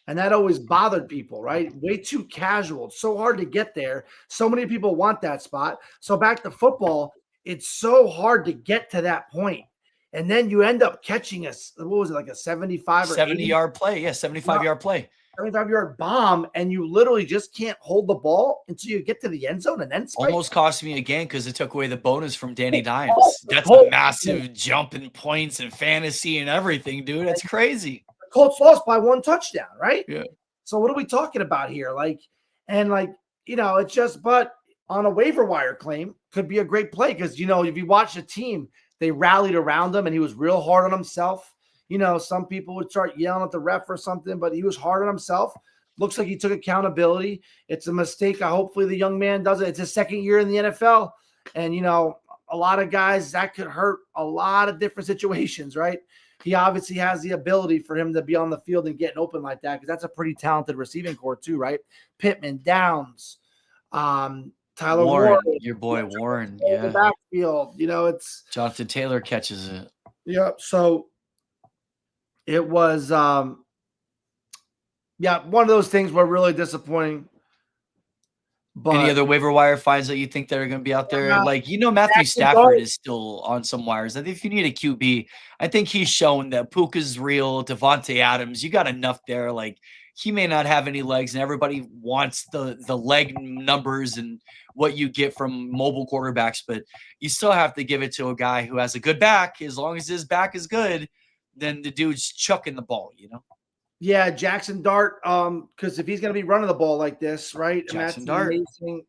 And that always bothered people, right? Way too casual. It's so hard to get there. So many people want that spot. So back to football, it's so hard to get to that point. And then you end up catching like a 75 or 70-yard play. Yeah, 75-yard play. 75-yard bomb, and you literally just can't hold the ball until you get to the end zone and then spike. Almost cost me again because it took away the bonus from Danny Dimes. That's a massive jump in points and fantasy and everything, dude. That's crazy. The Colts lost by 1 touchdown, right? Yeah. So what are we talking about here? It's just, but on a waiver wire claim could be a great play because, if you watch the team, they rallied around him and he was real hard on himself. Some people would start yelling at the ref or something, but he was hard on himself. Looks like he took accountability. It's a mistake. Hopefully the young man does it. It's his second year in the NFL. And, a lot of guys that could hurt a lot of different situations, right? He obviously has the ability for him to be on the field and getting open like that because that's a pretty talented receiving core too, right? Pittman, Downs, Tyler Warren, your boy Warren, yeah. The backfield, it's Jonathan Taylor catches it. Yeah, so it was, one of those things were really disappointing. But any other waiver wire finds that you think that are going to be out there? Matthew Stafford is still on some wires. I think if you need a QB, I think he's shown that Puka's real. Devontae Adams, you got enough there. He may not have any legs, and everybody wants the leg numbers and what you get from mobile quarterbacks, but you still have to give it to a guy who has a good back. As long as his back is good, then the dude's chucking the ball, Yeah, Jackson Dart, because if he's going to be running the ball like this, right? Jackson Dart. Amazing,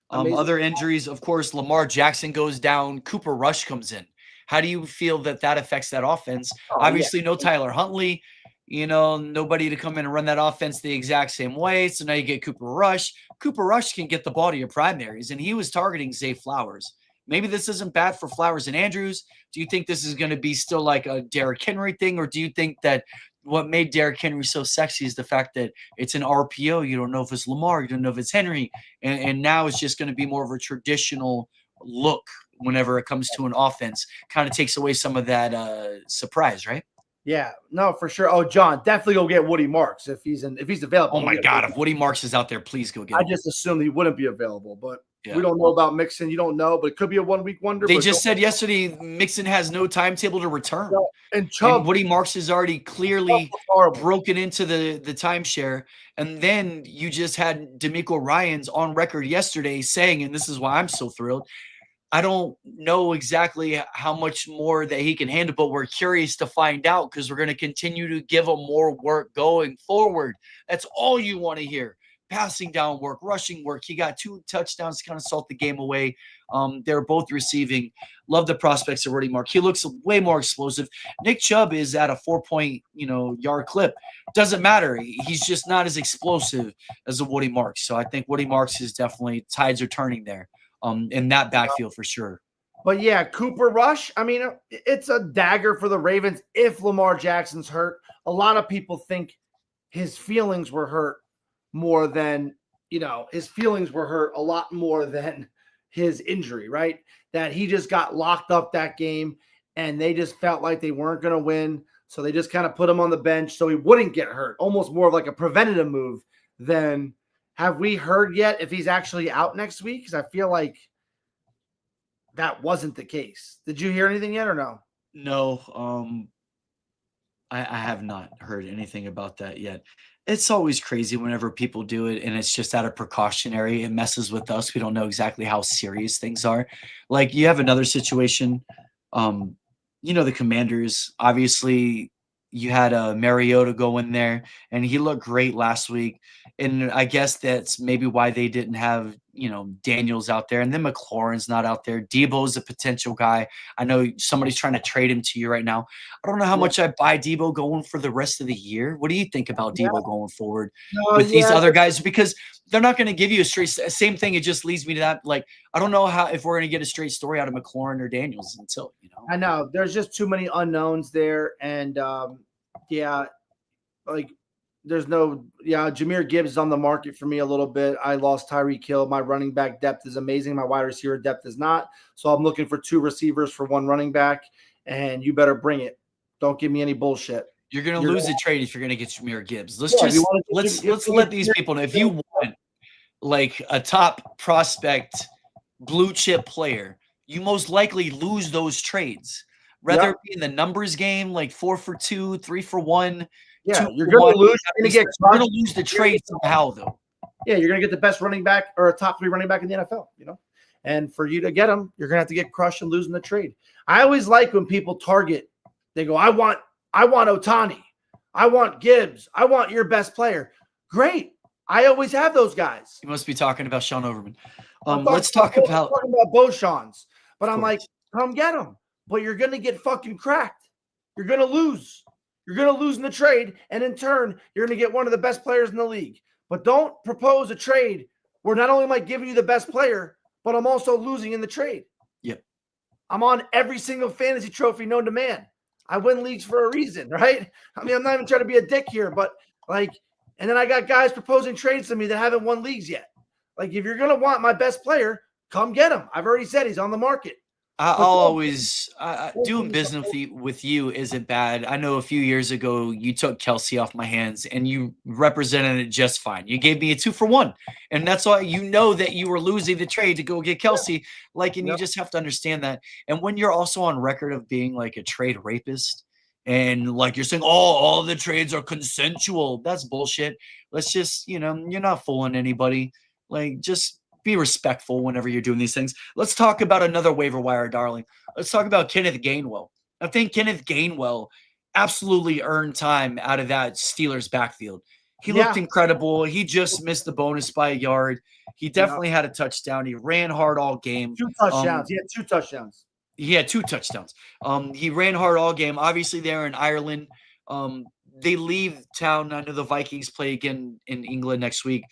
amazing. Other injuries, of course, Lamar Jackson goes down. Cooper Rush comes in. How do you feel that affects that offense? Obviously, no Tyler Huntley. Nobody to come in and run that offense the exact same way. So now you get Cooper Rush. Cooper Rush can get the ball to your primaries, and he was targeting Zay Flowers. Maybe this isn't bad for Flowers and Andrews. Do you think this is going to be still like a Derrick Henry thing, or do you think that what made Derrick Henry so sexy is the fact that it's an RPO? You don't know if it's Lamar, you don't know if it's Henry, and now it's just going to be more of a traditional look whenever it comes to an offense. Kind of takes away some of that surprise, right? Yeah, no, for sure. Oh, John, definitely go get Woody Marks if he's available. Oh my God, if Woody Marks is out there, please go get him. I just assumed he wouldn't be available, but we don't know about Mixon. You don't know, but it could be a 1 week wonder. They just said yesterday Mixon has no timetable to return. And Woody Marks is already clearly broken into the timeshare. And then you just had DeMeco Ryans on record yesterday saying, and this is why I'm so thrilled, I don't know exactly how much more that he can handle, but we're curious to find out because we're going to continue to give him more work going forward. That's all you want to hear. Passing down work, rushing work. He got 2 touchdowns to kind of salt the game away. They're both receiving. Love the prospects of Woody Mark. He looks way more explosive. Nick Chubb is at a 4-point, yard clip. Doesn't matter. He's just not as explosive as a Woody Marks. So I think Woody Marks is definitely tides are turning there. In that backfield for sure. But yeah, Cooper Rush, I mean, it's a dagger for the Ravens if Lamar Jackson's hurt. A lot of people think his feelings were hurt more than, his feelings were hurt a lot more than his injury, right? That he just got locked up that game and they just felt like they weren't going to win. So they just kind of put him on the bench so he wouldn't get hurt. Almost more of like a preventative move than – have we heard yet if he's actually out next week? Because I feel like that wasn't the case. Did you hear anything yet or no? No, I have not heard anything about that yet. It's always crazy whenever people do it, and it's just out of precautionary. It messes with us. We don't know exactly how serious things are. Like, you have another situation, um, the Commanders, obviously, you had, Mariota go in there, and he looked great last week, and I guess that's maybe why they didn't have, Daniels out there, and then McLaurin's not out there. Debo's a potential guy. I know somebody's trying to trade him to you right now. I don't know how Yeah. much I buy Debo going for the rest of the year. What do you think about Yeah. Debo going forward No, with these yeah. other guys? Because they're not going to give you a straight same thing. It just leads me to that. Like, I don't know if we're going to get a straight story out of McLaurin or Daniels until, I know there's just too many unknowns there. And yeah, like Jahmyr Gibbs is on the market for me a little bit. I lost Tyreek Hill. My running back depth is amazing. My wide receiver depth is not. So I'm looking for 2 receivers for 1 running back, and you better bring it. Don't give me any bullshit. You're going to lose the trade if you're going to get Jahmyr Gibbs. Let's let's let these people know. If you want like a top prospect blue chip player, you most likely lose those trades. Rather it be in the numbers game, like 4 for 2, 3 for 1. Yeah, you're going to lose. You're going to lose the trade somehow, though. Yeah, you're going to get the best running back or a top 3 running back in the NFL, And for you to get him, you're going to have to get crushed and losing the trade. I always like when people target. They go, I want Ohtani. I want Gibbs. I want your best player. Great. I always have those guys. You must be talking about Sean Overman. Let's talk about Beauchamps. But I'm like, come get him. But you're going to get fucking cracked. You're going to lose. You're going to lose in the trade. And in turn, you're going to get one of the best players in the league. But don't propose a trade where not only am I giving you the best player, but I'm also losing in the trade. Yep. I'm on every single fantasy trophy known to man. I win leagues for a reason, right? I mean, I'm not even trying to be a dick here, but and then I got guys proposing trades to me that haven't won leagues yet. Like, if you're going to want my best player, come get him. I've already said he's on the market. I'll always doing business with you isn't bad. I know a few years ago you took Kelsey off my hands and you represented it just fine. You gave me a 2 for 1, and that's all. That you were losing the trade to go get Kelsey. You just have to understand that. And when you're also on record of being like a trade rapist, and you're saying, all the trades are consensual, that's bullshit. Let's just, you're not fooling anybody. Just be respectful whenever you're doing these things. Let's talk about another waiver wire darling. Let's talk about Kenneth Gainwell. I think Kenneth Gainwell absolutely earned time out of that Steelers backfield. He looked incredible. He just missed the bonus by a yard. He definitely had a touchdown. He ran hard all game. 2 touchdowns. He had 2 touchdowns. He had 2 touchdowns. He ran hard all game. Obviously, they're in Ireland. They leave town. I know the Vikings play again in England next week.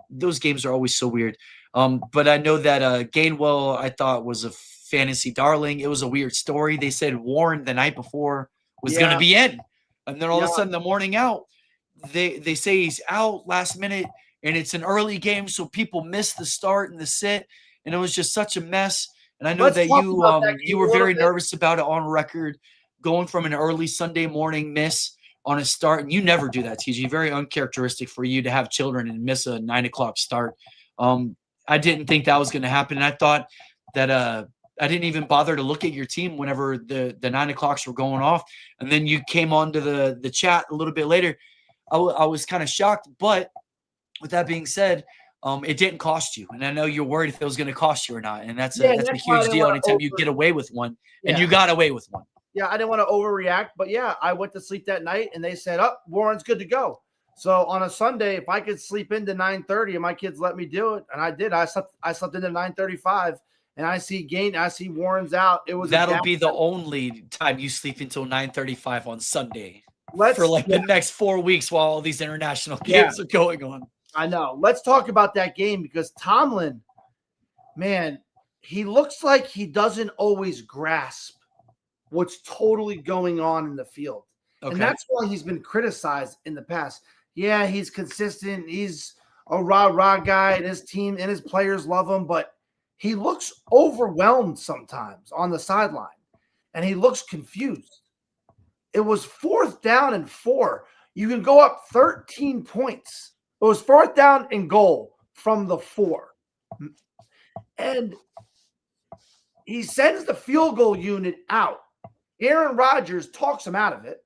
Those games are always so weird. But I know that Gainwell, I thought, was a fantasy darling. It was a weird story. They said Warren the night before was going to be in. And then all of a sudden, the morning out, they say he's out last minute. And it's an early game, so people missed the start and the sit. And it was just such a mess. And I know that you were very nervous about it on record, going from an early Sunday morning miss on a start. And you never do that, TG. Very uncharacteristic for you to have children and miss a 9 o'clock start. I didn't think that was going to happen. And I thought that I didn't even bother to look at your team whenever the 9 o'clocks were going off. And then you came onto the chat a little bit later. I was kind of shocked. But with that being said, it didn't cost you. And I know you're worried if it was going to cost you or not. And that's a huge deal anytime you get away with one. And you got away with one. Yeah, I didn't want to overreact. But, I went to sleep that night, and they said, Warren's good to go. So on a Sunday, if I could sleep into 9:30 and my kids let me do it, and I did, I slept into 9:35, and I see Warren's out. That'll be the only time you sleep until 9:35 on Sunday for the next 4 weeks while all these international games are going on. I know. Let's talk about that game because Tomlin, man, he looks like he doesn't always grasp what's totally going on in the field. Okay. And that's why he's been criticized in the past. Yeah, he's consistent. He's a rah-rah guy, and his team and his players love him, but he looks overwhelmed sometimes on the sideline, and he looks confused. It was 4th down and 4. You can go up 13 points. It was 4th down and goal from the 4. And he sends the field goal unit out. Aaron Rodgers talks him out of it,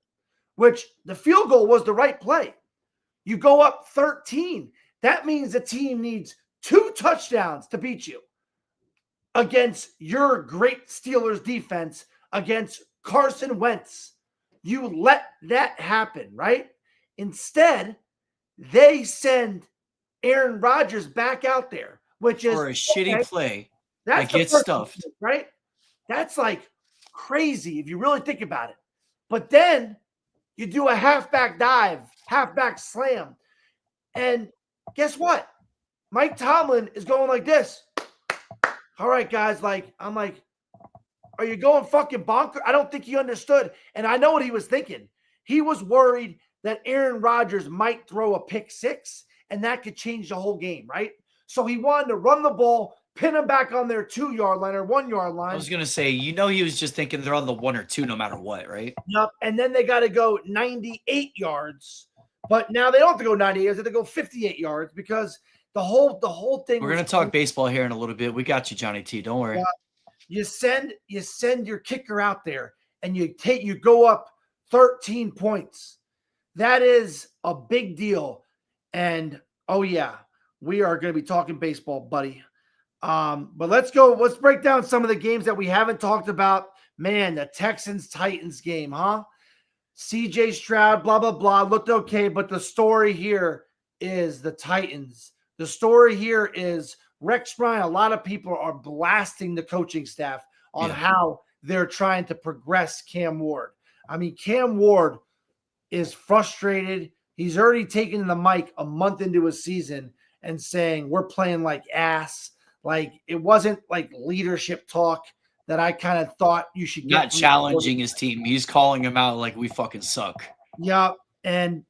which the field goal was the right play. You go up 13. That means the team needs 2 touchdowns to beat you against your great Steelers defense, against Carson Wentz. You let that happen, right? Instead, they send Aaron Rodgers back out there, which is for a shitty play that's that the gets first stuffed. mistake, right? That's like crazy if you really think about it. But then you do a halfback dive, halfback slam. And guess what? Mike Tomlin is going like this. All right, guys, I'm like, are you going fucking bonker? I don't think he understood. And I know what he was thinking. He was worried that Aaron Rodgers might throw a pick 6, and that could change the whole game, right? So he wanted to run the ball, pin him back on their 2-yard line or 1-yard line. I was going to say, he was just thinking they're on the 1 or 2 no matter what, right? Yep. And then they got to go 98 yards. But now they don't have to go 98 yards. They have to go 58 yards because the whole thing. We're going to talk baseball here in a little bit. We got you, Johnny T. Don't worry. You send your kicker out there and you go up 13 points. That is a big deal. And oh yeah, we are going to be talking baseball, buddy. But let's break down some of the games that we haven't talked about. Man, the Texans-Titans game, huh? CJ Stroud, blah, blah, blah, looked okay. But the story here is the Titans. The story here is Rex Ryan. A lot of people are blasting the coaching staff on how they're trying to progress Cam Ward. I mean, Cam Ward is frustrated. He's already taken the mic a month into his season and saying, we're playing like ass. Like, it wasn't like leadership talk that I kind of thought you should get. Not challenging his team. He's calling him out like we fucking suck. Yeah. And,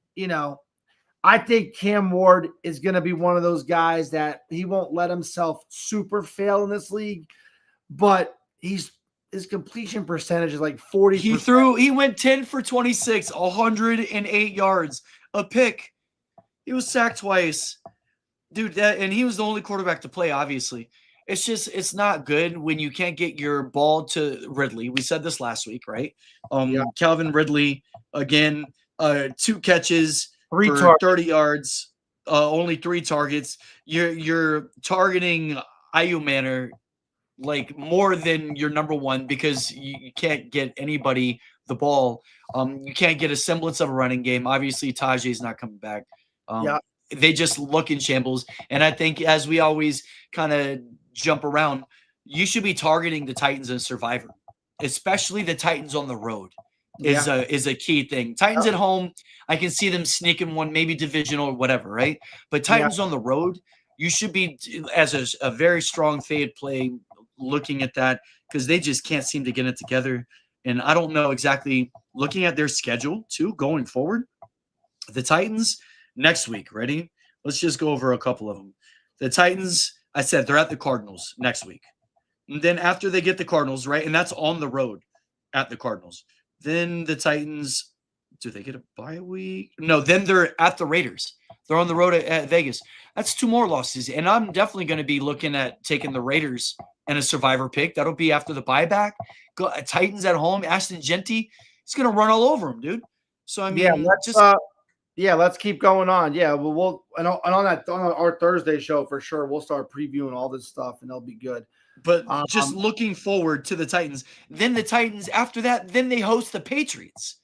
I think Cam Ward is going to be one of those guys that he won't let himself super fail in this league, but his completion percentage is like 40%. He went 10 for 26, 108 yards, a pick. He was sacked twice. Dude, and he was the only quarterback to play, obviously. It's not good when you can't get your ball to Ridley. We said this last week, right? Calvin Ridley, again, 2 catches for 30 yards, only 3 targets. You're targeting Ayumanner like more than your number one because you can't get anybody the ball. You can't get a semblance of a running game. Obviously, Tajay's not coming back. They just look in shambles. And I think as we always kind of jump around, you should be targeting the Titans and Survivor, especially the Titans on the road is a key thing. Titans at home, I can see them sneaking one, maybe divisional or whatever, right? But Titans on the road, you should be as a very strong fade play looking at that because they just can't seem to get it together. And I don't know exactly, looking at their schedule too going forward, the Titans next week, ready? Let's just go over a couple of them. The Titans, I said they're at the Cardinals next week. And then after they get the Cardinals, right? And that's on the road at the Cardinals. Then the Titans, do they get a bye week? No, then they're at the Raiders. They're on the road at Vegas. That's 2 more losses. And I'm definitely going to be looking at taking the Raiders and a Survivor pick. That'll be after the buyback. Titans at home. Ashton Genty, he's going to run all over them, dude. So, I mean, let's keep going on. Yeah, well, on our Thursday show for sure, we'll start previewing all this stuff, and they'll be good. But just looking forward to the Titans. Then the Titans after that, then they host the Patriots.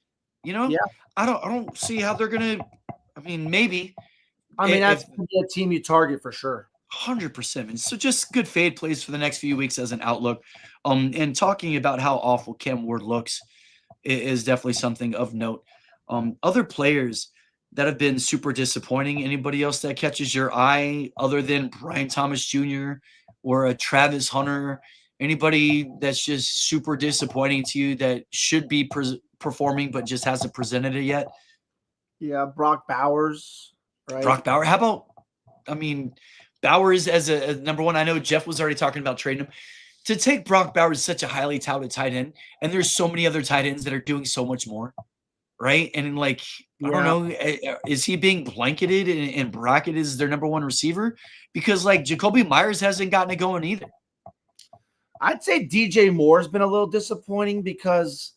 I don't see how they're gonna. I mean, maybe. I mean, that's a team you target for sure. 100%. So just good fade plays for the next few weeks as an outlook. And talking about how awful Cam Ward looks is definitely something of note. Other players that have been super disappointing. Anybody else that catches your eye other than Brian Thomas Jr. or a Travis Hunter? Anybody that's just super disappointing to you that should be performing but just hasn't presented it yet? Yeah, Brock Bowers. Right. Brock Bowers. How about, Bowers as a number one? I know Jeff was already talking about trading him. To take Brock Bowers, such a highly touted tight end, and there's so many other tight ends that are doing so much more, right? And I don't know, is he being blanketed and bracketed as their number one receiver? Because Jacoby Myers hasn't gotten it going either. I'd say DJ Moore's been a little disappointing because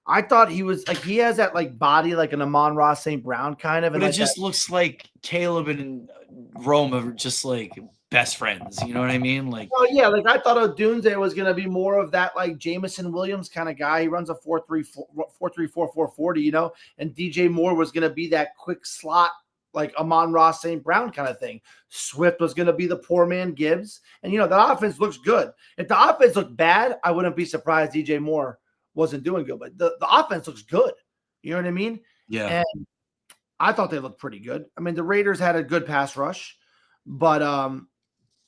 I thought he was like he has that like body like an Amon-Ra St. Brown kind of, and But it like just that. looks like Caleb and Rome are just like best friends. You know what I mean? Like, Oh yeah, like I thought Odunze was gonna be more of that like Jamison Williams kind of guy. He runs a 4.34 4.40, you know, and DJ Moore was gonna be that quick slot like Amon-Ra St. Brown kind of thing. Swift was gonna be the poor man Gibbs, and you know the offense looks good. If the offense looked bad, I wouldn't be surprised DJ Moore wasn't doing good. But the offense looks good. You know what I mean? yeah. And I thought they looked pretty good. I mean, the Raiders had a good pass rush, but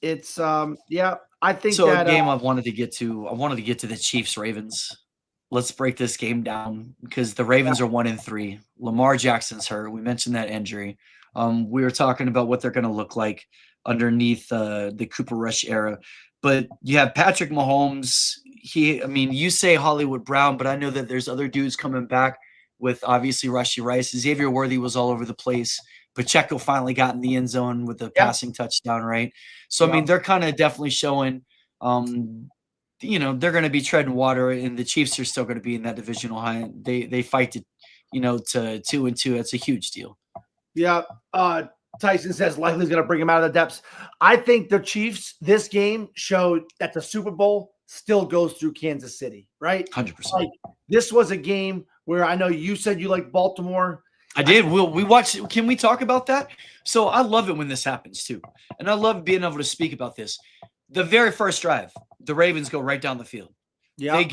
it's yeah, I think So a that game I wanted to get to. I wanted to get to the Chiefs Ravens. Let's break this game down because the Ravens are 1-3. Lamar Jackson's hurt. We mentioned that injury. We were talking about what they're going to look like underneath the Cooper Rush era. But you have Patrick Mahomes. I mean, you say Hollywood Brown, but I know that there's other dudes coming back with obviously Rashee Rice. Xavier Worthy was all over the place. Pacheco finally got in the end zone with a passing touchdown, right? So, I mean, they're kind of definitely showing they're going to be treading water, and the Chiefs are still going to be in that divisional high. They fight to 2-2. That's a huge deal. Yeah. Tyson says likely is going to bring him out of the depths. I think the Chiefs, this game showed that the Super Bowl still goes through Kansas City, right? 100%. Like, this was a game where I know you said you like Baltimore. I did. We watched. Can we talk about that? So I love it when this happens too, and I love being able to speak about this. The very first drive, the Ravens go right down the field. Yeah. They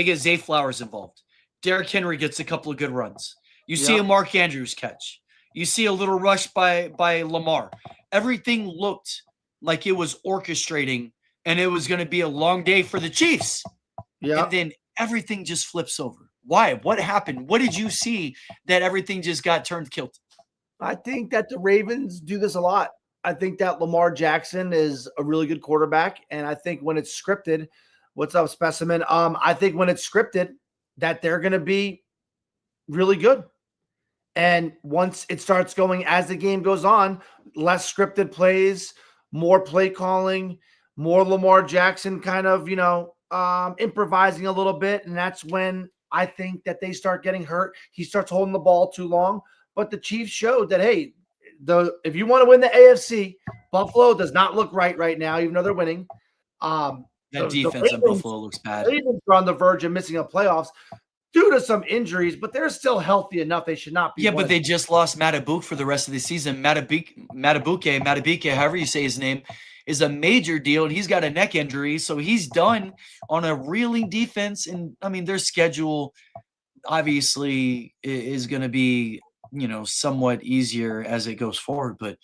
get Zay Flowers involved. Derrick Henry gets a couple of good runs. You see a Mark Andrews catch. You see a little rush by Lamar. Everything looked like it was orchestrating, and it was going to be a long day for the Chiefs. Yeah. And then everything just flips over. Why? What happened? What did you see that everything just got turned kilted? I think that the Ravens do this a lot. I think that Lamar Jackson is a really good quarterback, and I think when it's scripted, what's up, Specimen? I think when it's scripted, that they're going to be really good. And once it starts going, as the game goes on, less scripted plays, more play calling, more Lamar Jackson kind of, improvising a little bit. And that's when I think that they start getting hurt. He starts holding the ball too long. But the Chiefs showed that, hey, if you want to win the AFC, Buffalo does not look right now, even though they're winning. That defense Ravens, in Buffalo looks bad. Ravens are on the verge of missing the playoffs due to some injuries, but they're still healthy enough. They should not be. Yeah, but they just lost Matabuk for the rest of the season. Matabike, however you say his name, is a major deal, and he's got a neck injury, so he's done on a reeling defense. And I mean, their schedule obviously is going to be, somewhat easier as it goes forward. But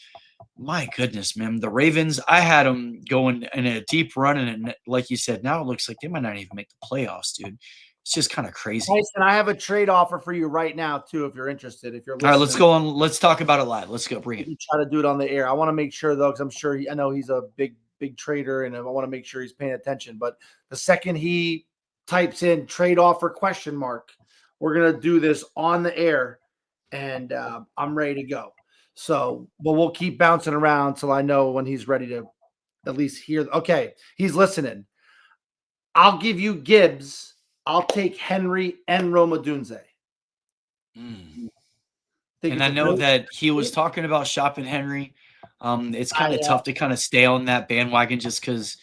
my goodness, man, the Ravens, I had them going in a deep run, and like you said, now it looks like they might not even make the playoffs, dude. It's just kind of crazy. Tyson, I have a trade offer for you right now, too, if you're interested. If you're listening. All right, let's go on. Let's talk about it live. Let's go. Bring it. Try to do it on the air. I want to make sure, though, because I'm sure I know he's a big trader, and I want to make sure he's paying attention. But the second he types in trade offer ? We're going to do this on the air, and I'm ready to go. So, but we'll keep bouncing around until I know when he's ready to at least hear. Okay, he's listening. I'll give you Gibbs. I'll take Henry and Rome Odunze. And I know that he was talking about shopping Henry. It's kind of tough to kind of stay on that bandwagon just because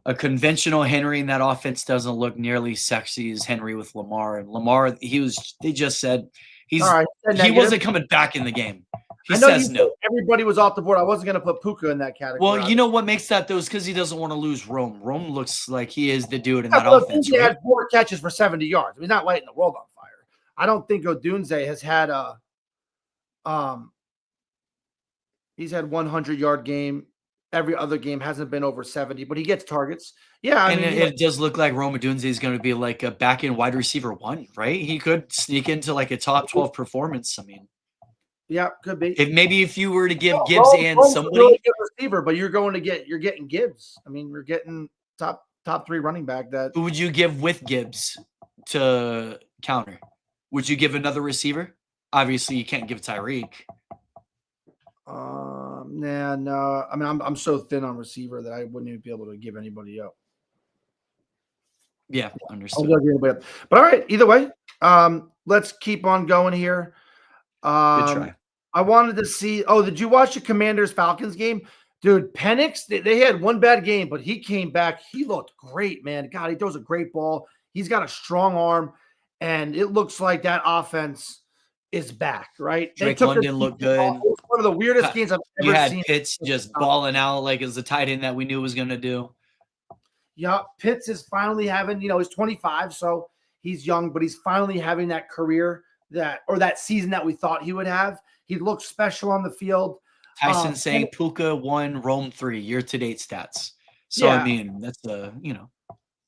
a conventional Henry in that offense doesn't look nearly sexy as Henry with Lamar. And Lamar, they just said he wasn't coming back in the game. He says no. Everybody was off the board. I wasn't going to put Puka in that category. Well, you know what makes that, though, is because he doesn't want to lose Rome. Rome looks like he is the dude in that offense. He had 4 catches for 70 yards. He's not lighting the world on fire. I don't think Odunze has had he's had 100-yard game. Every other game hasn't been over 70, but he gets targets. Yeah, it does look like Rome Odunze is going to be like a back-end wide receiver 1, right? He could sneak into like a top 12 performance. I mean, yeah, could be. If you were to give Gibbs and somebody really good receiver, but you're getting Gibbs. I mean, you're getting top 3 running back. Who would you give with Gibbs to counter? Would you give another receiver? Obviously, you can't give Tyreek. No. I mean, I'm so thin on receiver that I wouldn't even be able to give anybody up. Yeah, I understood. was anybody else. But all right, either way, let's keep on going here. Good try. I wanted to see. Oh, did you watch the Commanders Falcons game? Dude, Penix, they had one bad game, but he came back. He looked great, man. God, he throws a great ball. He's got a strong arm, and it looks like that offense is back, right? They Drake took the London looked good. it was one of the weirdest games I've You ever had seen. Pitts just balling out like as the tight end that we knew was going to do. Yeah, Pitts is finally having, he's 25, so he's young, but he's finally having that career that season that we thought he would have. He looks special on the field. Tyson saying Puka 1, Rome 3 year-to-date stats. So, Yeah. I mean, that's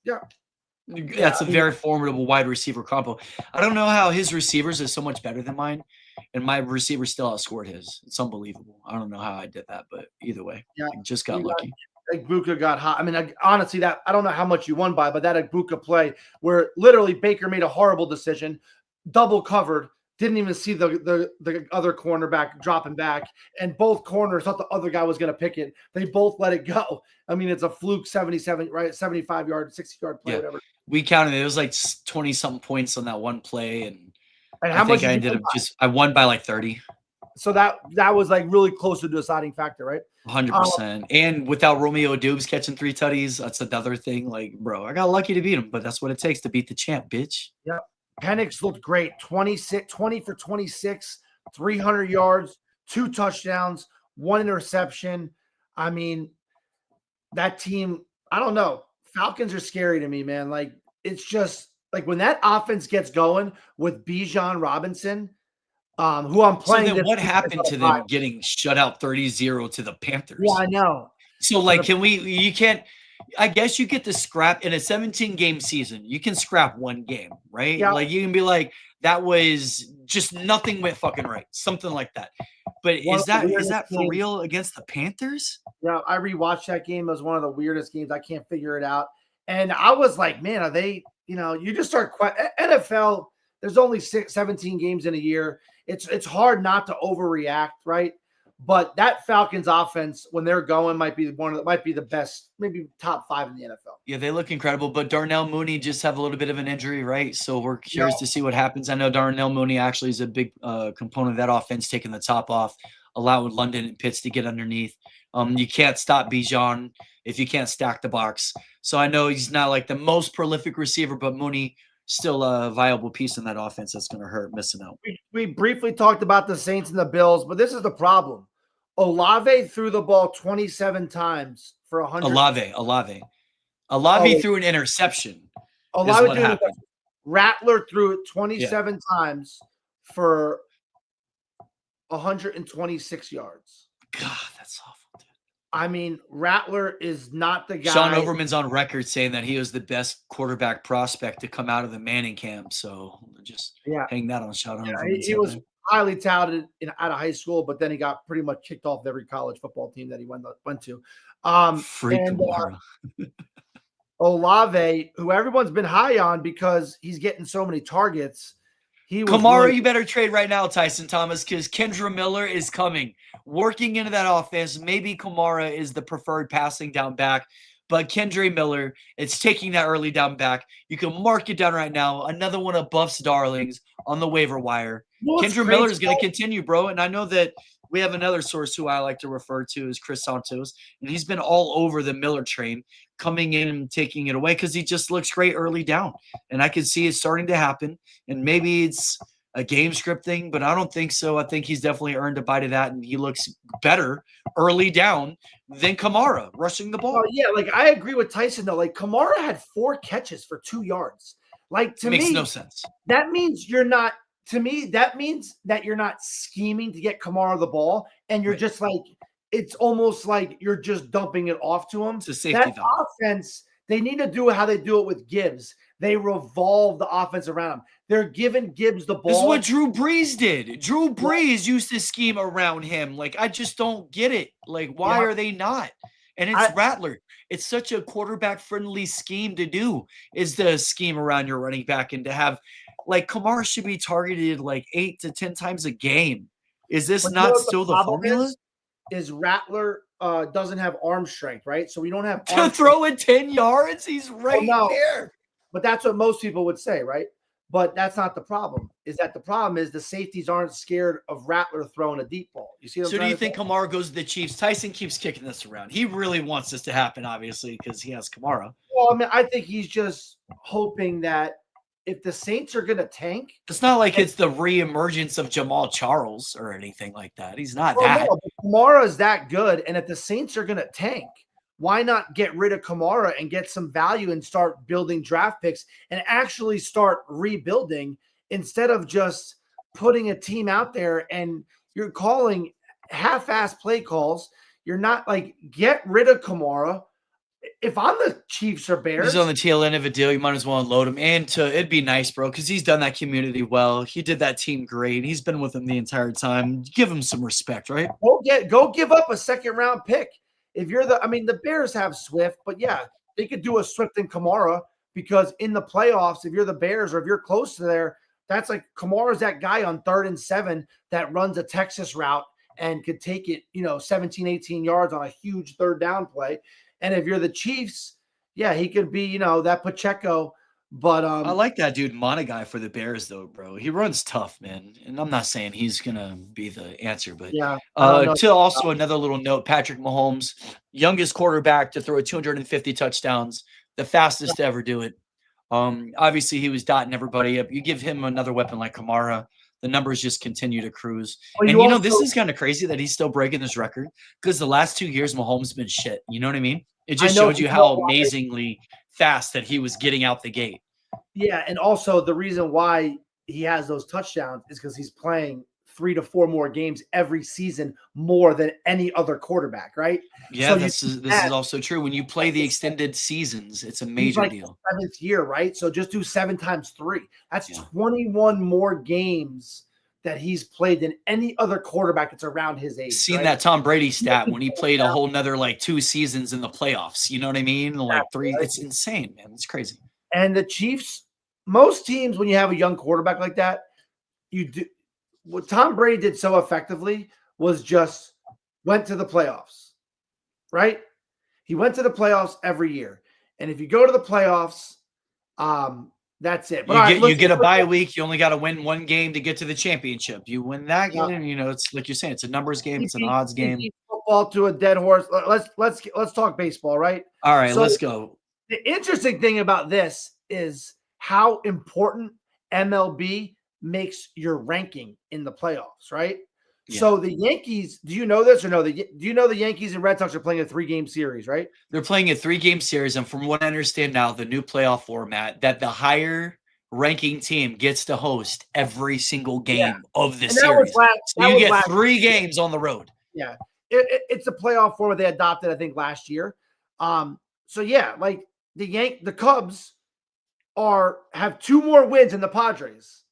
Yeah. That's a very formidable wide receiver combo. I don't know how his receivers is so much better than mine, and my receiver still outscored his. It's unbelievable. I don't know how I did that, but either way, I just got lucky. Igbukah got hot. I mean, honestly, that I don't know how much you won by, but that Igbukah play where literally Baker made a horrible decision, double covered, didn't even see the other cornerback dropping back, and both corners thought the other guy was going to pick it. They both let it go. I mean, it's a fluke 77, right? 75-yard, 60-yard play, whatever. We counted it. It was like 20-something points on that one play, and how much I ended up I won by like 30. So that was like really close to the deciding factor, right? 100%. And without Romeo Dubes catching 3 tutties, that's another thing. Like, bro, I got lucky to beat him, but that's what it takes to beat the champ, bitch. Yeah. Penix looked great. 20 for 26, 300 yards, 2 touchdowns, 1 interception. I mean, that team, I don't know. Falcons are scary to me, man. Like, it's just like when that offense gets going with Bijan Robinson, who I'm playing. So then what happened to them getting shut out 30-0 to the Panthers? Yeah, I know. So, like, you can't, I guess you get to scrap in a 17-game season. You can scrap one game, right? Yeah. Like, you can be like, that was just nothing went fucking right. Something like that. But is that for real against the Panthers? Yeah, I rewatched that game. It was one of the weirdest games. I can't figure it out. And I was like, man, are they, you just start NFL, there's only 17 games in a year. It's hard not to overreact, right? But that Falcons offense, when they're going, might be the best, maybe top 5 in the NFL. Yeah, they look incredible. But Darnell Mooney just have a little bit of an injury, right? So we're curious to see what happens. I know Darnell Mooney actually is a big component of that offense, taking the top off, allowing London and Pitts to get underneath. You can't stop Bijan if you can't stack the box. So I know he's not like the most prolific receiver, but Mooney still a viable piece in that offense that's going to hurt missing out. We briefly talked about the Saints and the Bills, but this is the problem. Olave threw the ball 27 times for 100. Olave threw an interception. Olave threw Rattler threw it 27 times for 126 yards. God, that's awful, dude. I mean, Rattler is not the guy. Sean Overman's on record saying that he was the best quarterback prospect to come out of the Manning camp. So just hang that on Sean Overman. He was highly touted out of high school, but then he got pretty much kicked off every college football team that he went to. Olave, who everyone's been high on because he's getting so many targets. Kamara, you better trade right now, Tyson Thomas, because Kendra Miller is coming. Working into that offense, maybe Kamara is the preferred passing down back, but Kendra Miller, it's taking that early down back. You can mark it down right now. Another one of Buff's darlings on the waiver wire. Kendra Miller is going to continue, bro, and I know that we have another source who I like to refer to as Chris Santos, and he's been all over the Miller train, coming in and taking it away because he just looks great early down. And I can see it starting to happen. And maybe it's a game script thing, but I don't think so. I think he's definitely earned a bite of that, and he looks better early down than Kamara rushing the ball. Oh, yeah, like I agree with Tyson, though. Like Kamara had 4 catches for 2 yards. Like to me, makes no sense. That means you're not – to me, that means that you're not scheming to get Kamara the ball, and you're just like – it's almost like you're just dumping it off to him. It's a safety valve. Offense, they need to do how they do it with Gibbs. They revolve the offense around him. They're giving Gibbs the ball. This is what Drew Brees did. Drew Brees used to scheme around him. Like, I just don't get it. Like, why are they not? And it's Rattler. It's such a quarterback-friendly scheme to do, is the scheme around your running back, and to have, like, Kamara should be targeted like 8 to 10 times a game. Is this not still the formula? Is Rattler doesn't have arm strength, right? So we don't have to throw it 10 yards. He's right there. but that's what most people would say, right? But that's not the problem. The problem is the safeties aren't scared of Rattler throwing a deep ball. You see what I'm So do trying you to think say? Kamara goes to the Chiefs? Tyson keeps kicking this around. He really wants this to happen, obviously, because he has Kamara. Well, I mean, I think he's just hoping that if the Saints are going to tank, It's not like it's the reemergence of Jamal Charles or anything like that. He's not that. no, but Kamara is that good, and if the Saints are going to tank, why not get rid of Kamara and get some value and start building draft picks and actually start rebuilding instead of just putting a team out there and you're calling half-ass play calls. You're not like, get rid of Kamara. If I'm the Chiefs or Bears, He's on the tail end of a deal. You might as well unload him. And it'd be nice, bro, because he's done that community well. He did that team great. He's been with them the entire time. Give him some respect, right? go give up a second-round pick. If you're the Bears have Swift, but yeah, they could do a Swift and Kamara because in the playoffs, if you're the Bears or if you're close to there, that's like Kamara's that guy on 3rd and 7 that runs a Texas route and could take it, 17, 18 yards on a huge 3rd down play. And if you're the Chiefs, yeah, he could be, that Pacheco. But I like that dude Monagai for the Bears, though, bro. He runs tough, man. And I'm not saying he's gonna be the answer, but yeah. to also another little note, Patrick Mahomes, youngest quarterback to throw 250 touchdowns, the fastest to ever do it. Obviously he was dotting everybody up. You give him another weapon like Kamara, the numbers just continue to cruise. Well, And this is kind of crazy that he's still breaking this record because the last 2 years Mahomes been shit. You know what I mean? It just showed you how amazingly fast that he was getting out the gate. Yeah, and also the reason why he has those touchdowns is because he's playing 3 to 4 more games every season more than any other quarterback, right? Yeah, so this is also true. When you play the extended seasons, it's a major deal. 7th year, right? So just do 7 times 3. That's 21 more games that he's played than any other quarterback that's around his age. Seen that Tom Brady stat when he played a whole nother 2 seasons in the playoffs. You know what I mean? 3. It's insane, man. It's crazy. And the Chiefs, most teams, when you have a young quarterback like that, you do what Tom Brady did so effectively was just went to the playoffs, right? He went to the playoffs every year. And if you go to the playoffs, that's it. But you get a bye week. You only got to win 1 game to get to the championship. You win that game, it's like you're saying, it's a numbers game. It's an odds game. Football to a dead horse. Let's talk baseball, right? All right, let's go. The interesting thing about this is how important MLB makes your ranking in the playoffs, right? Yeah. So the Yankees, do you know this or no? Do you know the Yankees and Red Sox are playing a 3-game series, right? They're playing a 3-game series, and from what I understand now, the new playoff format, that the higher ranking team gets to host every single game of the series. So you get 3 games on the road. Yeah. It's a playoff format they adopted, I think, last year. So yeah, like the Cubs have 2 more wins than the Padres,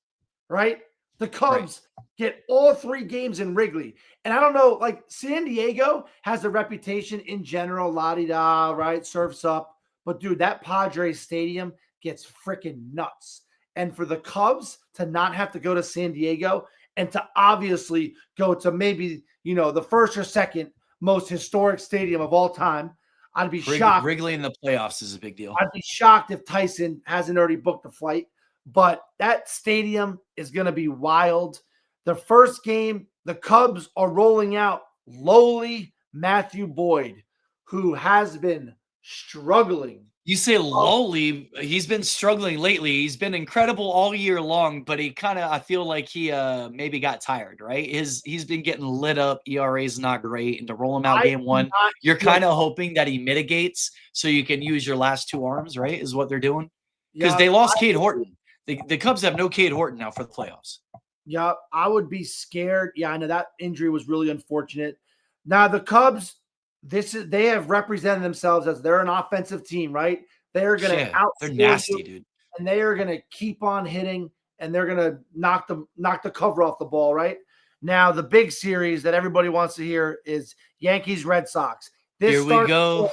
right? The Cubs get all 3 games in Wrigley. And I don't know, like San Diego has a reputation in general, la-di-da, right? Surfs up. But dude, that Padres stadium gets freaking nuts. And for the Cubs to not have to go to San Diego and to obviously go to maybe, the first or second most historic stadium of all time, I'd be shocked. Wrigley in the playoffs is a big deal. I'd be shocked if Tyson hasn't already booked a flight. But that stadium is going to be wild. The first game, the Cubs are rolling out lowly Matthew Boyd, who has been struggling. You say lowly, he's been struggling lately. He's been incredible all year long, but I feel like he maybe got tired, right? He's been getting lit up. ERA is not great. And to roll him out game 1, you're kind of hoping that he mitigates so you can use your last 2 arms, right? Is what they're doing. Because they lost Cade Horton. The Cubs have no Cade Horton now for the playoffs. Yeah, I would be scared. Yeah, I know that injury was really unfortunate. Now the Cubs, they have represented themselves as they're an offensive team, right? They're going to they're nasty, dude. And they are going to keep on hitting, and they're going to knock the cover off the ball, right? Now the big series that everybody wants to hear is Yankees Red Sox. Here we go.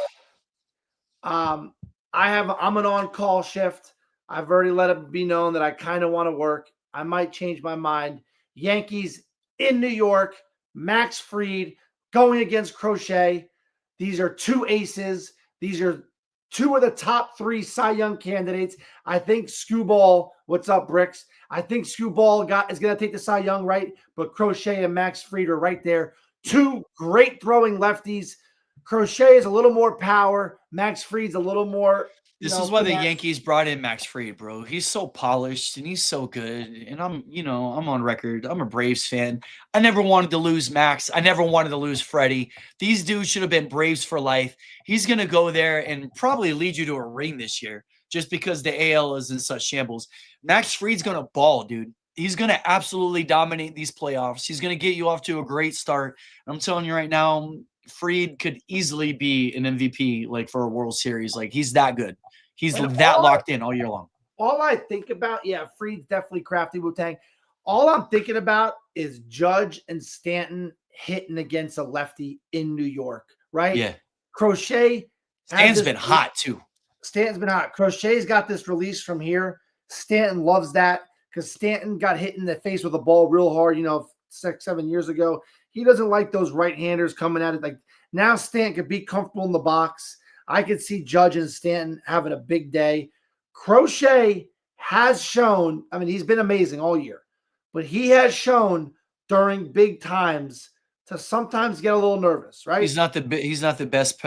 I'm an on-call shift. I've already let it be known that I kind of want to work. I might change my mind. Yankees in New York, Max Fried going against Crochet. These are 2 aces. These are two of the top 3 Cy Young candidates. I think Scooball, what's up, Bricks? I think Scooball is going to take the Cy Young, right? But Crochet and Max Fried are right there. 2 great throwing lefties. Crochet is a little more power. Max Fried's a little more. This is why the Yankees brought in Max Fried, bro. He's so polished and he's so good. And I'm on record. I'm a Braves fan. I never wanted to lose Max. I never wanted to lose Freddie. These dudes should have been Braves for life. He's going to go there and probably lead you to a ring this year just because the AL is in such shambles. Max Fried's going to ball, dude. He's going to absolutely dominate these playoffs. He's going to get you off to a great start. I'm telling you right now, Fried could easily be an MVP like for a World Series. Like he's that good. He's that locked in all year long. All I think about, Fried's definitely crafty Wu-Tang. All I'm thinking about is Judge and Stanton hitting against a lefty in New York, right? Yeah. Crochet. Stanton's been hot too. Stanton's been hot. Crochet's got this release from here. Stanton loves that because Stanton got hit in the face with a ball real hard, 6-7 years ago. He doesn't like those right-handers coming at it. Like now Stanton could be comfortable in the box. I could see Judge and Stanton having a big day. Crochet has shown, he's been amazing all year, but he has shown during big times to sometimes get a little nervous, right? He's not the best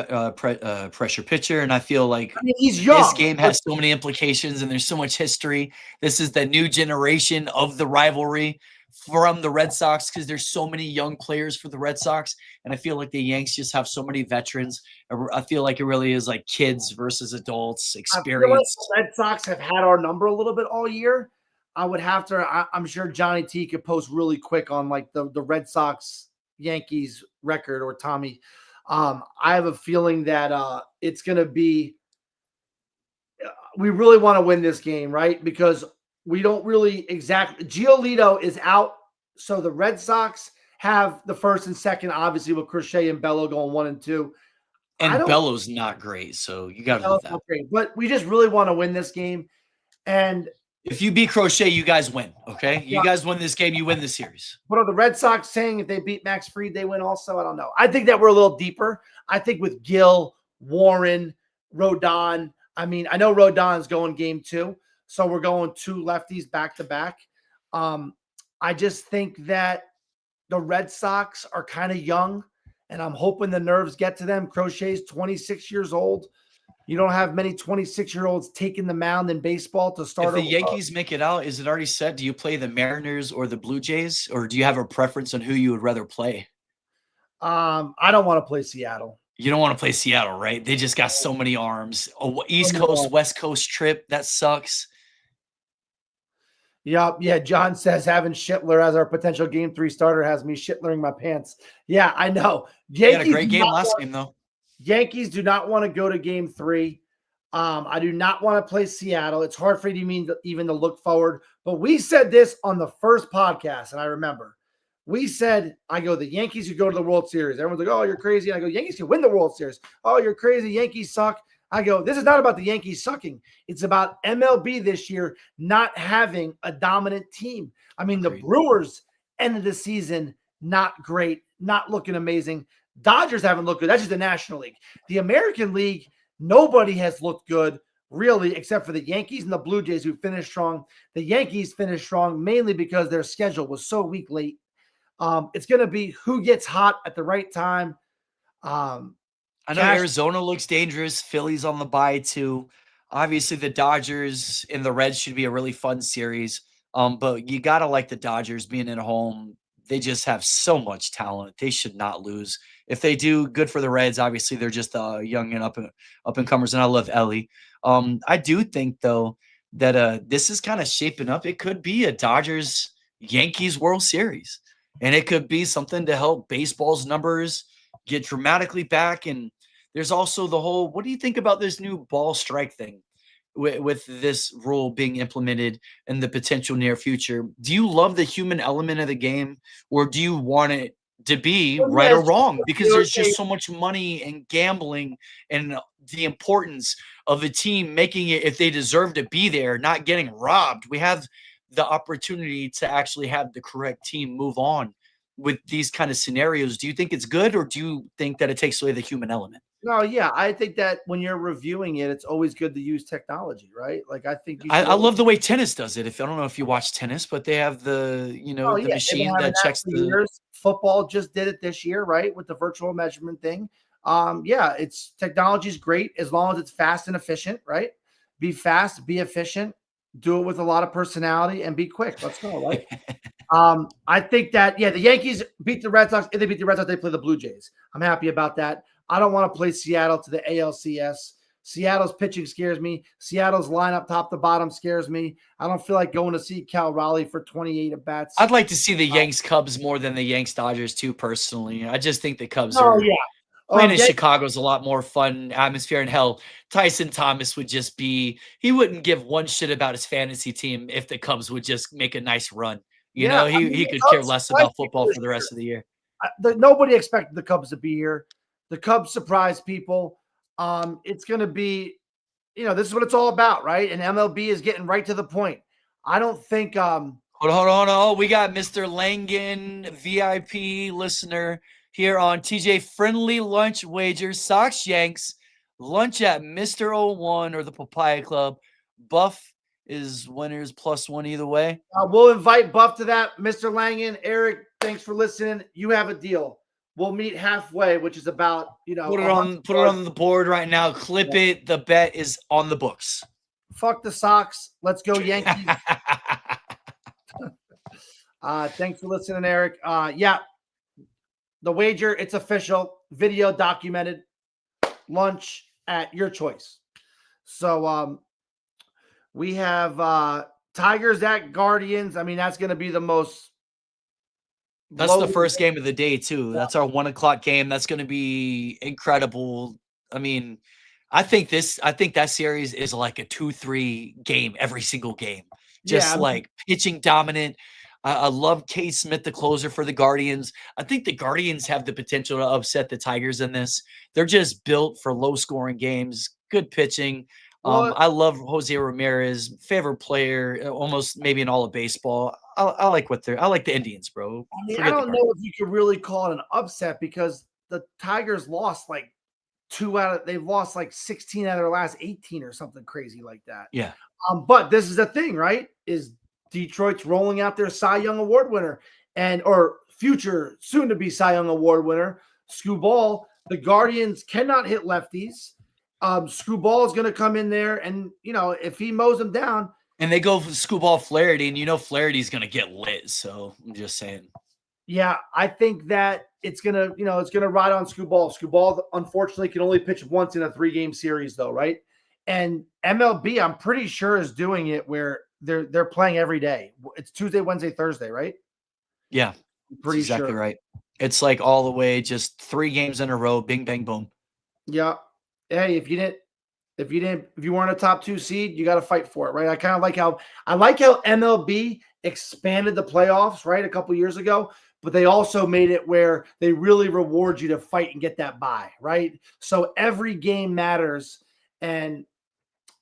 pressure pitcher, and I feel like he's young. This game has so many implications, and there's so much history. This is the new generation of the rivalry from the Red Sox because there's so many young players for the Red Sox, and I feel like the Yanks just have so many veterans. I feel like it really is like kids versus adults experience. Like the Red Sox have had our number a little bit all year. I would have to. I'm sure Johnny T could post really quick on like the Red Sox Yankees record or Tommy. I have a feeling that it's going to be. We really want to win this game, right? Because we don't really exactly. Giolito is out, so the Red Sox have the first and second, obviously with Crochet and Bello going 1 and 2. And Bello's not great, so you got to love that. Great, but we just really want to win this game. And if you beat Crochet, you guys win. Okay, you guys win this game, you win the series. What are the Red Sox saying? If they beat Max Fried, they win also. I don't know. I think that we're a little deeper. I think with Gil, Warren, Rodon. I know Rodon's going game 2. So we're going 2 lefties back to back. I just think that the Red Sox are kind of young, and I'm hoping the nerves get to them. Crochet's 26 years old. You don't have many 26-year-olds taking the mound in baseball to start. If the Yankees make it out, is it already set? Do you play the Mariners or the Blue Jays, or do you have a preference on who you would rather play? I don't want to play Seattle. You don't want to play Seattle, right? They just got so many arms. East Coast, West Coast trip. That sucks. Yeah. John says having Schittler as our potential game 3 starter has me Schittering my pants. Yeah, I know. Yankees had a great game last game, though. Yankees do not want to go to game 3. I do not want to play Seattle. It's hard for you even to look forward. But we said this on the first podcast, and I remember. We said, the Yankees could go to the World Series. Everyone's like, oh, you're crazy. And I go, Yankees can win the World Series. Oh, you're crazy. Yankees suck. I go, this is not about the Yankees sucking. It's about MLB this year not having a dominant team. The Brewers ended the season not great, not looking amazing. Dodgers haven't looked good. That's just the National League. The American League, nobody has looked good, really, except for the Yankees and the Blue Jays who finished strong. The Yankees finished strong mainly because their schedule was so weak late. It's going to be who gets hot at the right time. I know Arizona looks dangerous. Philly's on the bye too. Obviously, the Dodgers and the Reds should be a really fun series. But you gotta like the Dodgers being at home. They just have so much talent. They should not lose. If they do, good for the Reds. Obviously, they're just young and up and comers, and I love Ellie. I do think though that this is kind of shaping up. It could be a Dodgers Yankees World Series, and it could be something to help baseball's numbers get dramatically back. And there's also the whole, what do you think about this new ball strike thing with this rule being implemented in the potential near future? Do you love the human element of the game, or do you want it to be right or wrong? Because there's just so much money and gambling and the importance of a team making it, if they deserve to be there, not getting robbed. We have the opportunity to actually have the correct team move on with these kind of scenarios. Do you think it's good, or do you think that it takes away the human element? No, yeah, I think that when you're reviewing it, it's always good to use technology, right? Like I think you should I always. love the way tennis does it. If I don't know if you watch tennis, but they have the Oh the yeah, they've been machine having that that checks for the. years. Football just did it this year, right? With the virtual measurement thing. Yeah, it's technology is great as long as it's fast and efficient, right? Be fast, be efficient, do it with a lot of personality, and be quick. Let's go, right? I think that the Yankees beat the Red Sox. If they beat the Red Sox, they play the Blue Jays. I'm happy about that. I don't want to play Seattle to the ALCS. Seattle's pitching scares me. Seattle's lineup top to bottom scares me. I don't feel like going to see Cal Raleigh for 28 at bats. I'd like to see the Yanks Cubs more than the Yanks Dodgers too. Personally, I just think the Cubs Oh are yeah. playing in Yeah, Chicago's a lot more fun atmosphere. And hell, Tyson Thomas would just he wouldn't give one shit about his fantasy team if the Cubs would just make a nice run. yeah. I mean, He the could care Cubs less surprised about people football this for the year. rest of the year. Nobody expected the Cubs to be here. The Cubs surprised people. It's going to be, this is what it's all about, right? And MLB is getting right to the point. I don't think. Hold on. Oh, we got Mr. Langan, VIP listener here on TJ Friendly Lunch Wagers, Sox Yanks, lunch at Mr. 01 or the Papaya Club. Buff is winners +1 either way. We'll invite Buff to that. Mr. Langan, Eric, thanks for listening. You have a deal. We'll meet halfway, which is about, Put it on the board right now. Clip it. The bet is on the books. Fuck the Sox. Let's go Yankees. Thanks for listening, Eric. Yeah, the wager, it's official. Video documented. Lunch at your choice. So we have Tigers at Guardians. I mean, that's going to be the most. That's the first game of the day, too. That's our 1:00 game. That's going to be incredible. I mean, I think that series is like a 2-3 game every single game. Just like pitching dominant. I love K. Smith, the closer for the Guardians. I think the Guardians have the potential to upset the Tigers in this. They're just built for low-scoring games, good pitching. I love Jose Ramirez, favorite player, almost maybe in all of baseball. I like the Indians, bro. I mean, I don't know if you could really call it an upset because the Tigers lost like they've lost like 16 out of their last 18 or something crazy like that. Yeah. But this is the thing, right? Is Detroit's rolling out their Cy Young Award winner or future soon to be Cy Young Award winner, Skubal. The Guardians cannot hit lefties. Skubal is going to come in there and, if he mows them down. And they go for Skubal Flaherty, and Flaherty's going to get lit. So I'm just saying. Yeah, I think that it's going to ride on Skubal. Skubal, unfortunately, can only pitch once in a 3-game series, though, right? And MLB, I'm pretty sure, is doing it where they're playing every day. It's Tuesday, Wednesday, Thursday, right? Yeah, pretty exactly sure. Right. It's like all the way, just 3 games in a row, bing, bang, boom. Yeah. Hey, if you weren't a top 2 seed, you got to fight for it, right? I like how MLB expanded the playoffs, right, a couple years ago, but they also made it where they really reward you to fight and get that bye, right? So every game matters, and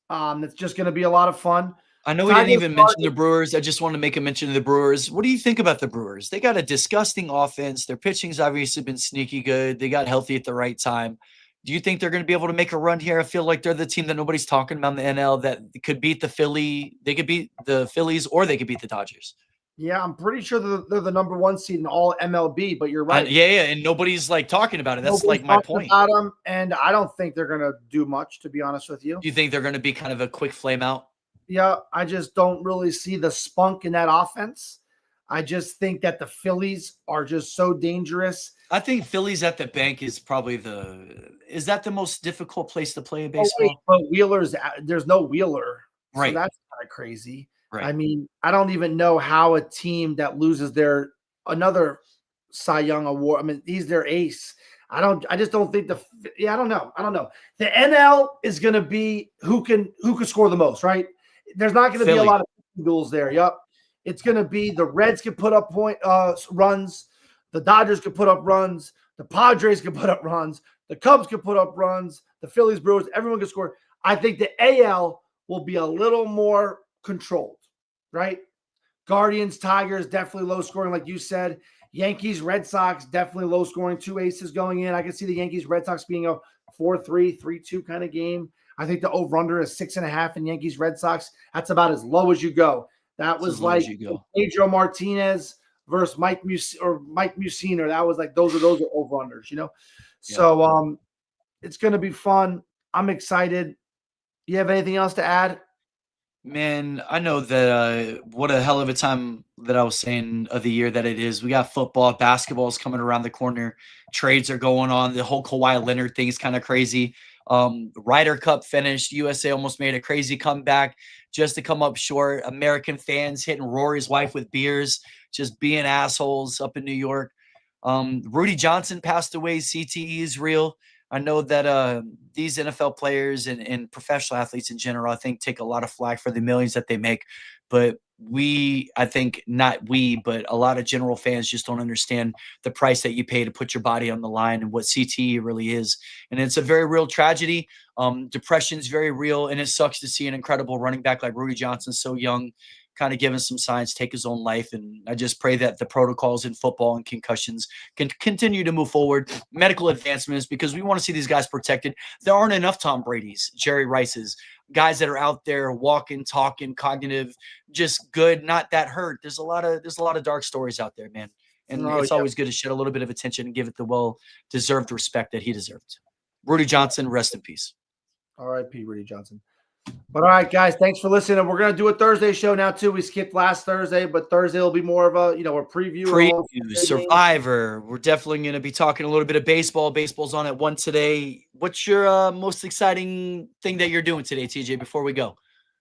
it's just going to be a lot of fun. I know we didn't even mention the Brewers. I just want to make a mention of the Brewers. What do you think about the Brewers? They got a disgusting offense. Their pitching's obviously been sneaky good. They got healthy at the right time. Do you think they're going to be able to make a run here? I feel like they're the team that nobody's talking about in the NL that could beat the Philly. They could beat the Phillies or they could beat the Dodgers. Yeah, I'm pretty sure they're the number 1 seed in all MLB, but you're right. Yeah, and nobody's like talking about it. That's Nobody's like my point. About them, and I don't think they're going to do much, to be honest with you. Do you think they're going to be kind of a quick flame out? Yeah, I just don't really see the spunk in that offense. I just think that the Phillies are just so dangerous. I think Phillies at the bank is probably is that the most difficult place to play in baseball? But there's no Wheeler. Right. So that's kind of crazy. Right. I mean, I don't even know how a team that loses another Cy Young award. I mean, he's their ace. I just don't think I don't know. The NL is going to be who can score the most, right? There's not going to be a lot of duels there. Yep. It's going to be the Reds can put up runs. The Dodgers can put up runs. The Padres can put up runs. The Cubs can put up runs. The Phillies, Brewers, everyone can score. I think the AL will be a little more controlled, right? Guardians, Tigers, definitely low scoring, like you said. Yankees, Red Sox, definitely low scoring, 2 aces going in. I can see the Yankees, Red Sox being a 4-3, 3-2 kind of game. I think the over-under is 6.5 in Yankees, Red Sox. That's about as low as you go. That was like Pedro Martinez versus Mike Mussina. That was like those are over-unders, you know? Yeah. So it's going to be fun. I'm excited. You have anything else to add? Man, I know that what a hell of a time that I was saying of the year that it is. We got football, basketball is coming around the corner. Trades are going on. The whole Kawhi Leonard thing is kind of crazy. Ryder Cup finished. USA almost made a crazy comeback just to come up short. American fans hitting Rory's wife with beers, just being assholes up in New York. Rudy Johnson passed away. CTE is real. I know that these NFL players and professional athletes in general, I think, take a lot of flack for the millions that they make. But I think not we, but a lot of general fans just don't understand the price that you pay to put your body on the line and what CTE really is. And it's a very real tragedy. Depression is very real, and it sucks to see an incredible running back like Rudy Johnson, so young, kind of giving some signs, take his own life. And I just pray that the protocols in football and concussions can continue to move forward, medical advancements, because we want to see these guys protected. There aren't enough Tom Brady's, Jerry Rice's, guys that are out there walking, talking, cognitive, just good, not that hurt. There's a lot of dark stories out there, man. And it's always good to shed a little bit of attention and give it the well-deserved respect that he deserved. Rudy Johnson, rest in peace. R.I.P. Rudy Johnson. But all right, guys, thanks for listening. We're going to do a Thursday show now, too. We skipped last Thursday, but Thursday will be more of a preview. Survivor. We're definitely going to be talking a little bit of baseball. Baseball's on at 1 today. What's your most exciting thing that you're doing today, TJ, before we go?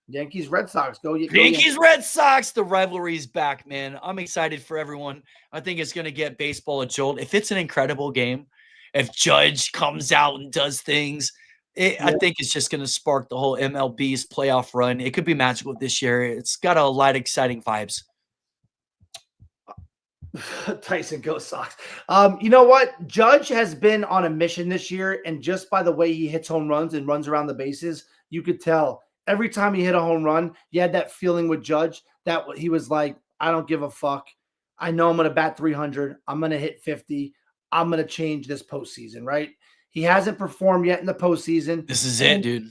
Yankees, Red Sox. Go Yankees, Red Sox. The rivalry's back, man. I'm excited for everyone. I think it's going to get baseball a jolt. If it's an incredible game, if Judge comes out and does things, I think it's just going to spark the whole MLB's playoff run. It could be magical this year. It's got a lot of exciting vibes. Tyson, go Sox. You know what? Judge has been on a mission this year, and just by the way he hits home runs and runs around the bases, you could tell every time he hit a home run, you had that feeling with Judge that he was like, I don't give a fuck. I know I'm going to bat 300. I'm going to hit 50. I'm going to change this postseason, right? He hasn't performed yet in the postseason. This is it, dude.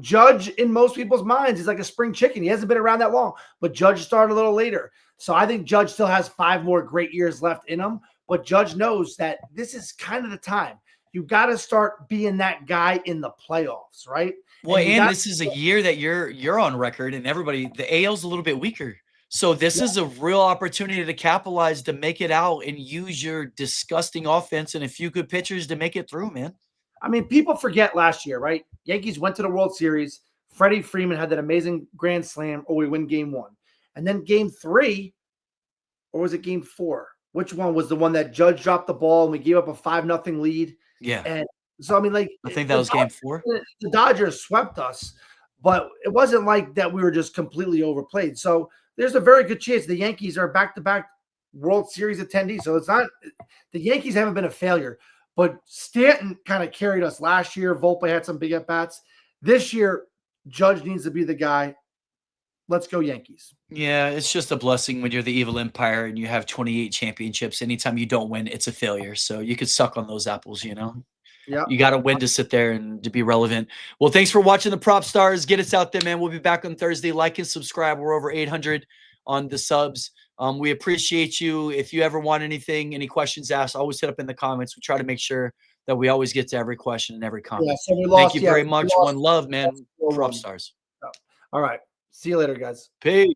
Judge in most people's minds is like a spring chicken. He hasn't been around that long, but Judge started a little later. So I think Judge still has 5 more great years left in him, but Judge knows that this is kind of the time. You got to start being that guy in the playoffs, right? Well, and this is a year that you're on record, and the AL's a little bit weaker. So this is a real opportunity to capitalize, to make it out and use your disgusting offense and a few good pitchers to make it through, man. I mean, people forget last year, right? Yankees went to the World Series. Freddie Freeman had that amazing grand slam, or we win game 1. And then game 3, or was it game 4? Which one was the one that Judge dropped the ball and we gave up a 5-0 lead? Yeah. And so, I mean, like, I think that was game 4. The Dodgers swept us, but it wasn't like that we were just completely overplayed. So there's a very good chance the Yankees are back-to-back World Series attendees. So it's not – the Yankees haven't been a failure. But Stanton kind of carried us last year. Volpe had some big at-bats. This year, Judge needs to be the guy. Let's go Yankees. Yeah, it's just a blessing when you're the evil empire and you have 28 championships. Anytime you don't win, it's a failure. So you could suck on those apples, you know? Yeah. You got to win to sit there and to be relevant. Well, thanks for watching the Prop Stars. Get us out there, man. We'll be back on Thursday. Like and subscribe. We're over 800 on the subs. We appreciate you. If you ever want anything, any questions asked, always hit up in the comments. We try to make sure that we always get to every question and every comment. Yeah, so thank you very much. One love, man. Prop Stars. All right. See you later, guys. Peace.